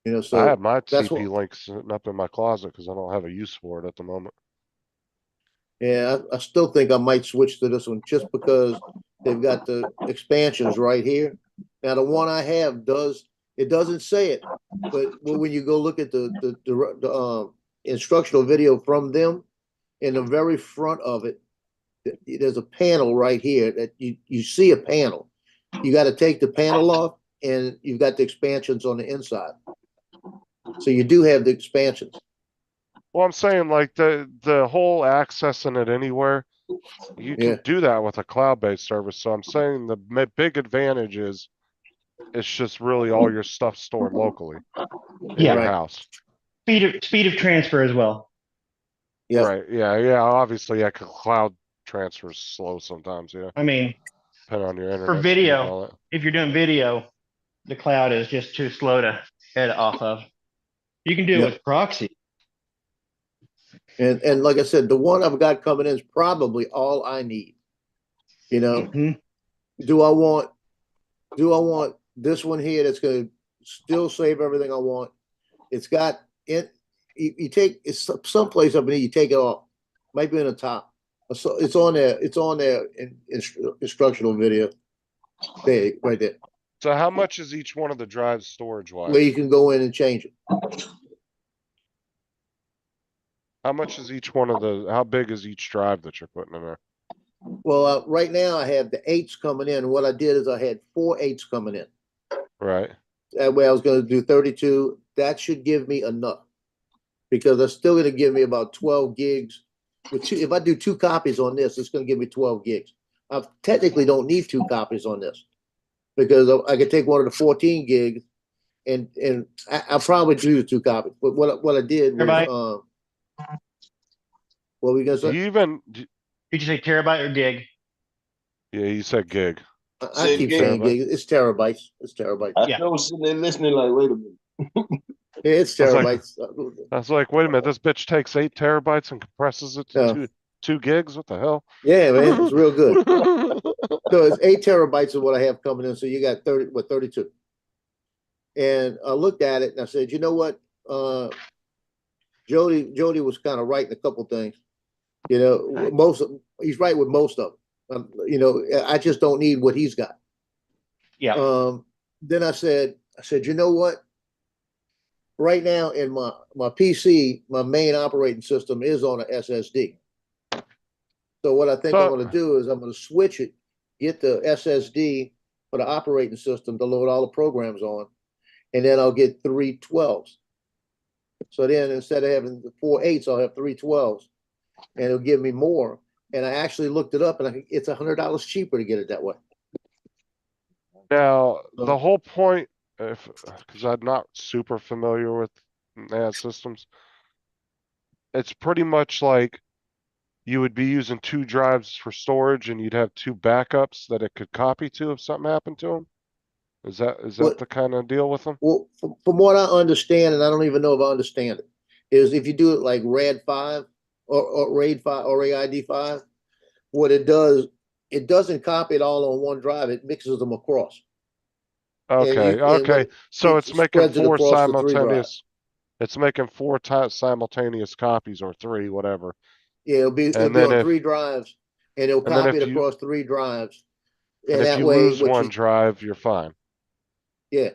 You know, so I have my that's what- TP-Link sitting up in my closet because I don't have a use for it at the moment. Yeah, I still think I might switch to this one just because they've got the expansions right here. Now the one I have doesn't say it, but when you go look at the instructional video from them, in the very front of it, there's a panel right here that you see a panel. You got to take the panel off, and you've got the expansions on the inside. So you do have the expansions. Well, I'm saying like the whole accessing it anywhere, you Yeah. can do that with a cloud-based service. So I'm saying the big advantage is it's just really all your stuff stored locally in Yeah. your Right. house. Speed of transfer as well. Yeah. Right. Yeah. Obviously, yeah, cloud transfer's slow sometimes. Yeah. I mean, Depending on your internet. for speed and video, all that. if you're doing video, the cloud is just too slow to head off of. You can do Yeah. it with proxy. And like I said, the one I've got coming in is probably all I need. You know, Mhm. do I want this one here that's going to still save everything I want? It's got it. You take it's someplace up in here. You take it off. Might be in the top. So it's on there. It's on there in instructional video. There, right there. So how much is each one of the drives storage where you wise? can go in and change it. How much is each one of the, how big is each drive that you're putting in there? Well, right now I have the 8s coming in. What I did is I had 4 8s coming in. Right? That way I was gonna do 32. That should give me enough. Because that's still gonna give me about 12 gigs. If I do 2 copies on this, it's gonna give me 12 gigs. I technically don't need 2 copies on this. Because I could take one of the 14 gigs and I'll probably do 2 copies. But what I did Everybody? was, what were we gonna Do say? you even, Did you say terabyte or gig? yeah, you said gig. I Say it keep again. saying Terabyte. gigs. It's terabytes. It's terabytes. I Yeah. still was sitting there listening like, wait a minute. Yeah, it's I was like- terabytes. I was like, wait a minute, this bitch takes 8 terabytes and compresses it to Yeah. two gigs? What the hell? Yeah, man, it's real good. So it's 8 terabytes of what I have coming in. So you got 32. And I looked at it and I said, you know what? Jody was kind of right in a couple things. You know, he's right with most of them. You know, I just don't need what he's got. Yeah. Then I said, you know what? Right now in my PC, my main operating system is on a SSD. So what I think I'm going to do is I'm going to switch it, get the SSD for the operating system to load all the programs on, and then I'll get 3 12s. So then instead of having 4 8s, I'll have 3 12s, and it'll give me more. And I actually looked it up, and it's $100 cheaper to get it that way. Now, So- the whole point, because I'm not super familiar with NAS systems, it's pretty much like you would be using 2 drives for storage and you'd have 2 backups that it could copy to if something happened to them. Is that What- the kind of deal with them? Well, from what I understand, and I don't even know if I understand it, is if you do it like RAID 5 or RAID 5 or RAID 5, what it does, it doesn't copy it all on one drive. It mixes them across. Okay, and okay. what- So it it's making spreads it 4 across the 3 drives. simultaneous. It's making 4 simultaneous copies or 3, whatever. Yeah, it'll be And on then if- 3 drives, and it'll and then copy if it you- across 3 drives. And And if that you way, lose what one you, drive, you're fine. yeah.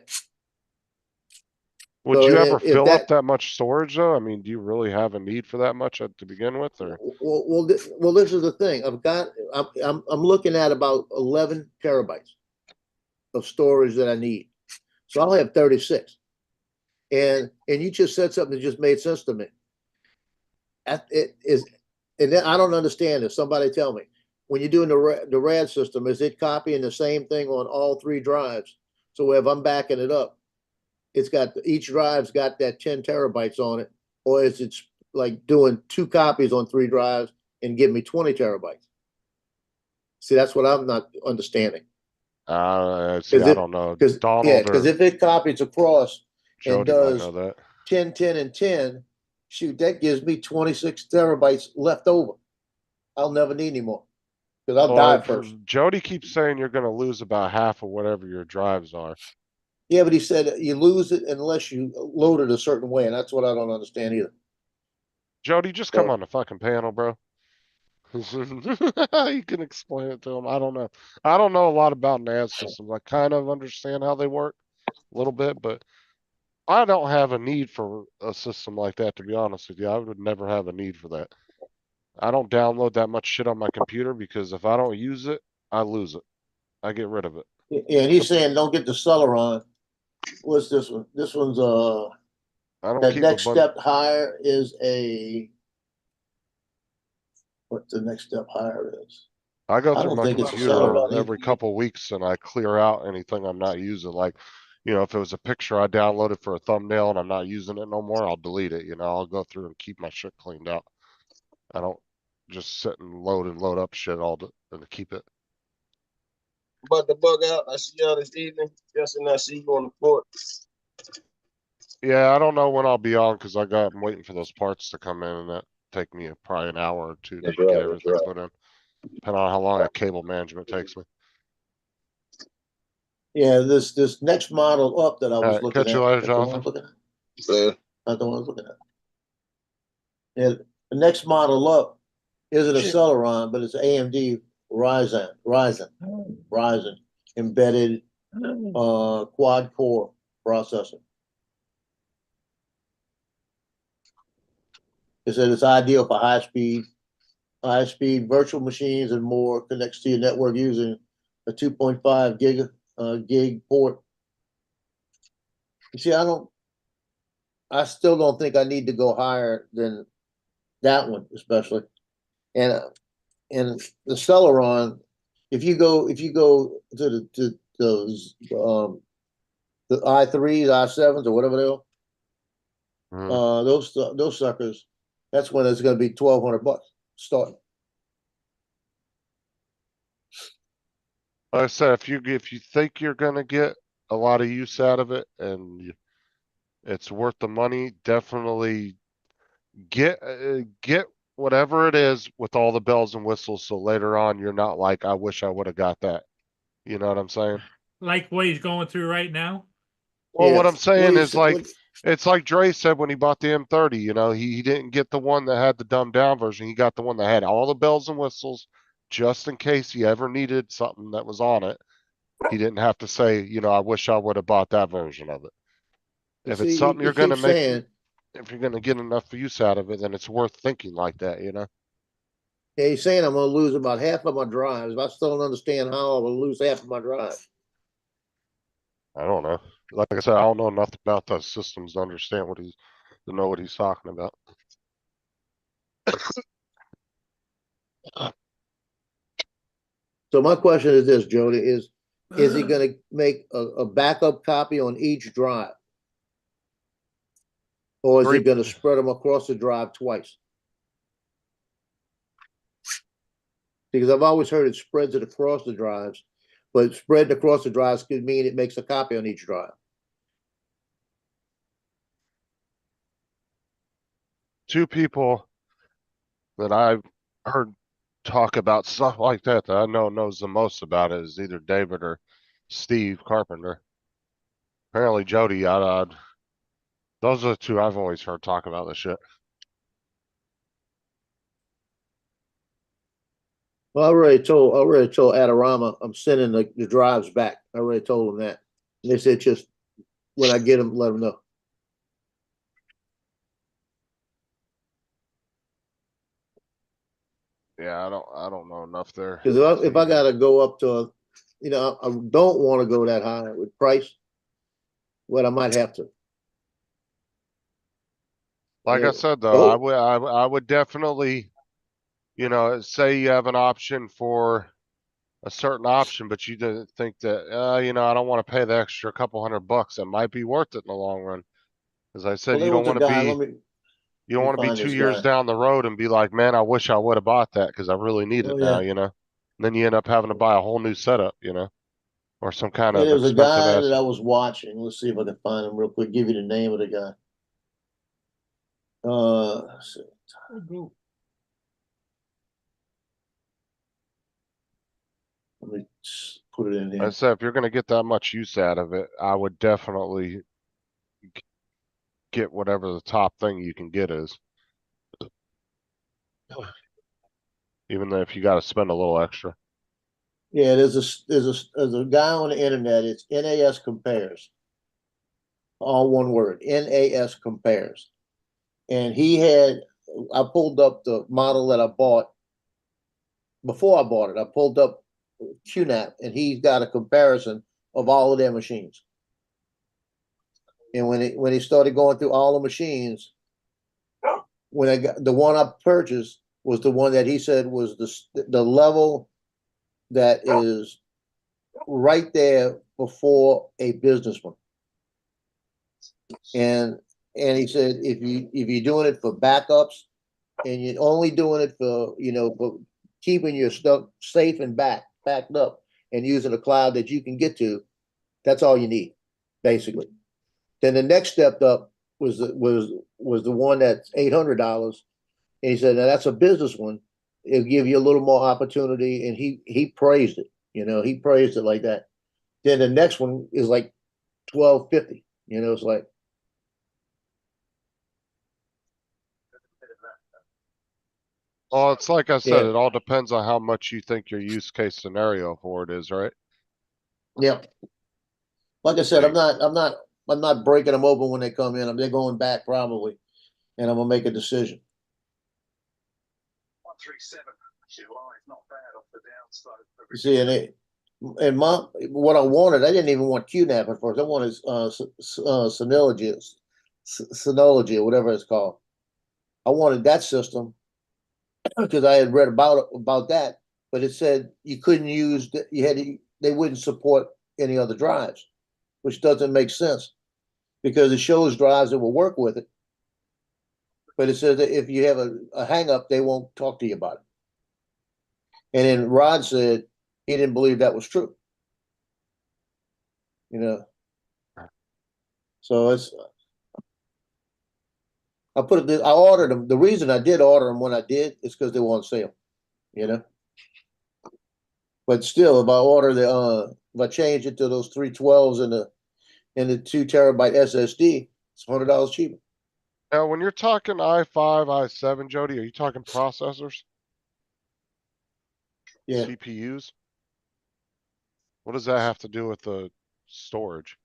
Would So you if- ever if fill up that- that much storage though? I mean, do you really have a need for that much to begin with, or? Well, this is the thing. I'm looking at about 11 terabytes of storage that I need. So I'll have 36. And you just said something that just made sense to me. It is, and then I don't understand this. Somebody tell me. When you're doing the RAD system, is it copying the same thing on all 3 drives? So if I'm backing it up, it's got each drive's got that 10 terabytes on it, or is it like doing 2 copies on 3 drives and give me 20 terabytes? See, that's what I'm not understanding. See, Is I it- don't know. Because Donald or if it copies across and Jody might does know that. 10, 10, and 10, shoot, that gives me 26 terabytes left over. I'll never need any more because I'll die first. Jody keeps saying you're gonna lose about half of whatever your drives are. Yeah, but he said you lose it unless you load it a certain way, and that's what I don't understand either. Jody, just come So- on the fucking panel, bro. You can explain it to him. I don't know. I don't know a lot about NAS systems. I kind of understand how they work a little bit, but I don't have a need for a system like that, to be honest with you. I would never have a need for that. I don't download that much shit on my computer because if I don't use it, I lose it. I get rid of it. Yeah, and he's saying don't get the Celeron. What's this one? This one's I don't the keep next a bunch. step higher is what the next step higher is. I go I through don't my think it's a computer Celeron either. every couple weeks and I clear out anything I'm not using. Like, if it was a picture I downloaded for a thumbnail and I'm not using it no more, I'll delete it. I'll go through and keep my shit cleaned out. I don't just sit and load up shit all to keep it. About to bug out. I see y'all this evening. Justin, I see you on the court. Yeah, I don't know when I'll be on because I'm waiting for those parts to come in and that take me probably an hour or 2 to That's get right, that's everything right. put in. Depending on how long that cable management takes me. Yeah, this next model up that I was Alright, looking catch at. you later, that's the one I Jonathan. was looking at. Yeah. Not the one I was looking at. Yeah, the next model up isn't a Celeron, but it's AMD Ryzen embedded quad core processor. It said it's ideal for high speed virtual machines and more. Connects to your network using a 2.5 gig port. You see, I still don't think I need to go higher than that one, especially. And the Celeron, if you go to those the i3s, i7s, or whatever they are, those suckers, that's when it's going to be $1,200 starting. Like I said, if you think you're gonna get a lot of use out of it and it's worth the money, definitely get whatever it is with all the bells and whistles. So later on, you're not like, I wish I would have got that. You know what I'm saying? Like what he's going through right now? Well, what Yeah. I'm saying is like, What- it's like Dre said when he bought the M30, you know, he didn't get the one that had the dumbed down version. He got the one that had all the bells and whistles just in case he ever needed something that was on it. He didn't have to say, you know, I wish I would have bought that version of it. If it's See, something he you're gonna keeps make, saying, if you're gonna get enough use out of it, then it's worth thinking like that, you know? yeah, he's saying I'm going to lose about half of my drives. I still don't understand how I'm going to lose half of my drive. I don't know. Like I said, I don't know enough about those systems to understand to know what he's talking about. So my question is this, Jody, is he going to make a backup copy on each drive? Or is he Three- going to spread them across the drive twice? Because I've always heard it spreads it across the drives, but spreading across the drives could mean it makes a copy on each drive. Two people that I've heard talk about stuff like that I know knows the most about it is either David or Steve Carpenter. Apparently Jody, those are the two I've always heard talk about this shit. Well, I already told Adorama I'm sending the drives back. I already told them that. And they said just when I get them, let them know. Yeah, I don't know enough there. Because if I got to go up to, I don't want to go that high with price, but I might have to. Like Yeah. I said though, Oh. I would definitely, you know, say you have an option for a certain option, but you didn't think that, you know, I don't want to pay the extra couple $100. It might be worth it in the long run. As I said, Well, there you don't was a want to guy. be, you don't want to be find 2 this years guy. down the road and be like, man, I wish I would have bought that because I really need it Oh, now, yeah. you know? And then you end up having to buy a whole new setup, you know, or some kind Yeah, of there was a expensive guy ass. that I was watching. Let's see if I can find him real quick. Give you the name of the guy. Let's see. Let me put it in I here. said, if you're going to get that much use out of it, I would definitely get whatever the top thing you can get is. Even if you got to spend a little extra. Yeah, there's a guy on the internet. It's NAS Compares. All one word. NAS Compares. And I pulled up the model that I bought. Before I bought it, I pulled up QNAP, and he's got a comparison of all of their machines. And when he started going through all the machines, when I got the one I purchased was the one that he said was the level that is right there before a business one. And he said if you're doing it for backups and you're only doing it for for keeping your stuff safe and backed up and using a cloud that you can get to, that's all you need, basically. Then the next step up was the one that's $800, and he said, now that's a business one. It'll give you a little more opportunity, and he praised it. He praised it like that. Then the next one is like $1,250. It's like, Well, it's like I said, yeah, it all depends on how much you think your use case scenario for it is, right? yeah. Like I said, I'm not breaking them open when they come in. They're going back probably, and I'm gonna make a decision. 137. July is not bad off the downslope. You see, and what I wanted, I didn't even want QNAP at first. I wanted Synology or whatever it's called. I wanted that system because I had read about that, but it said you couldn't use they wouldn't support any other drives, which doesn't make sense because it shows drives that will work with it, but it says that if you have a hang up, they won't talk to you about it. And then Rod said he didn't believe that was true. You know, so I ordered them. The reason I did order them when I did is because they were on sale, you know. But still, if I change it to those 312s and the 2 terabyte SSD, it's $100 cheaper. Now, when you're talking i5, i7, Jody, are you talking processors? Yeah, CPUs? What does that have to do with the storage?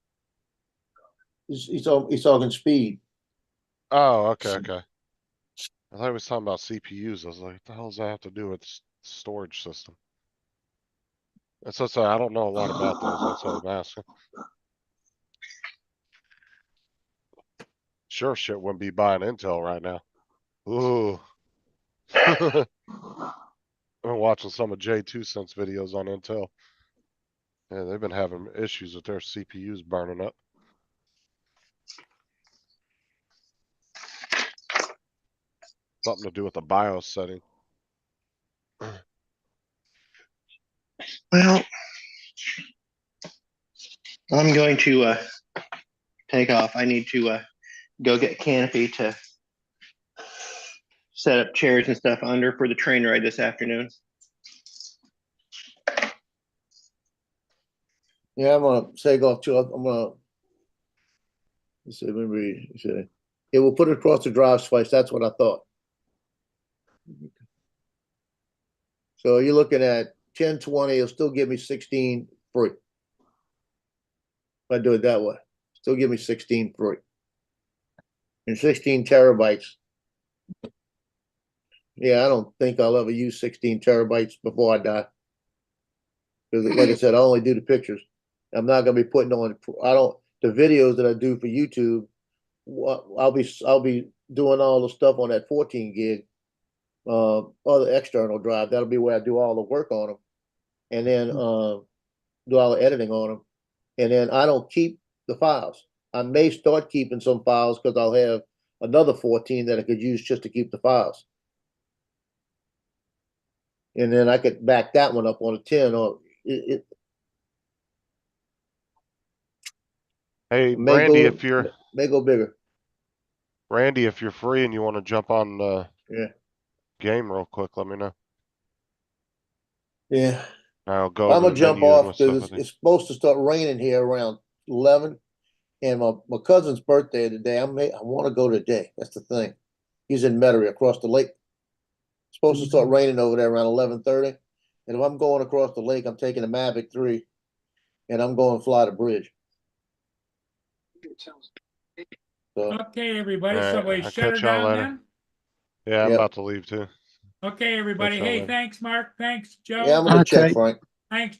he's talking speed. Oh, okay. I thought he was talking about CPUs. I was like, what the hell does that have to do with storage system? That's what I don't know a lot about those. That's what I'm asking. Sure shit wouldn't be buying Intel right now. Ooh. I've been watching some of J2Sense videos on Intel. Yeah, they've been having issues with their CPUs burning up. Something to do with the BIOS setting. Well, I'm going to take off. I need to go get Canopy to set up chairs and stuff under for the train ride this afternoon. Yeah, I'm gonna take off too. I'm gonna. Let's see, let me read. It will put it across the drive twice. That's what I thought. So you're looking at 1020. It'll still give me 16 free. If I do it that way, still give me 16 free. And 16 terabytes. Yeah, I don't think I'll ever use 16 terabytes before I die. Because like I said, I only do the pictures. I'm not gonna be putting on. The videos that I do for YouTube. I'll be doing all the stuff on that 14 gig, other external drive. That'll be where I do all the work on them, and then do all the editing on them. And then I don't keep the files. I may start keeping some files because I'll have another 14 that I could use just to keep the files. And then I could back that one up on a 10 or it Hey, may Randy, go, may go bigger. Randy, if you're free and you want to jump on the Yeah. game real quick, let me know. Yeah. I'll go I'm over gonna the jump menu and off with stuff because with you. it's supposed to start raining here around 11. And my cousin's birthday today. I want to go today. That's the thing. He's in Metairie across the lake. It's supposed to start raining over there around 11:30. And if I'm going across the lake, I'm taking a Mavic 3 and I'm going to fly the bridge. So, Okay, everybody, so Alright, we I'll shut her catch y'all down later. then? Yeah, I'm Yep. about to leave too. Okay, everybody, y'all hey, later. thanks, Mark, thanks, yeah, I'm Joe, gonna check, Okay. Frank. thanks,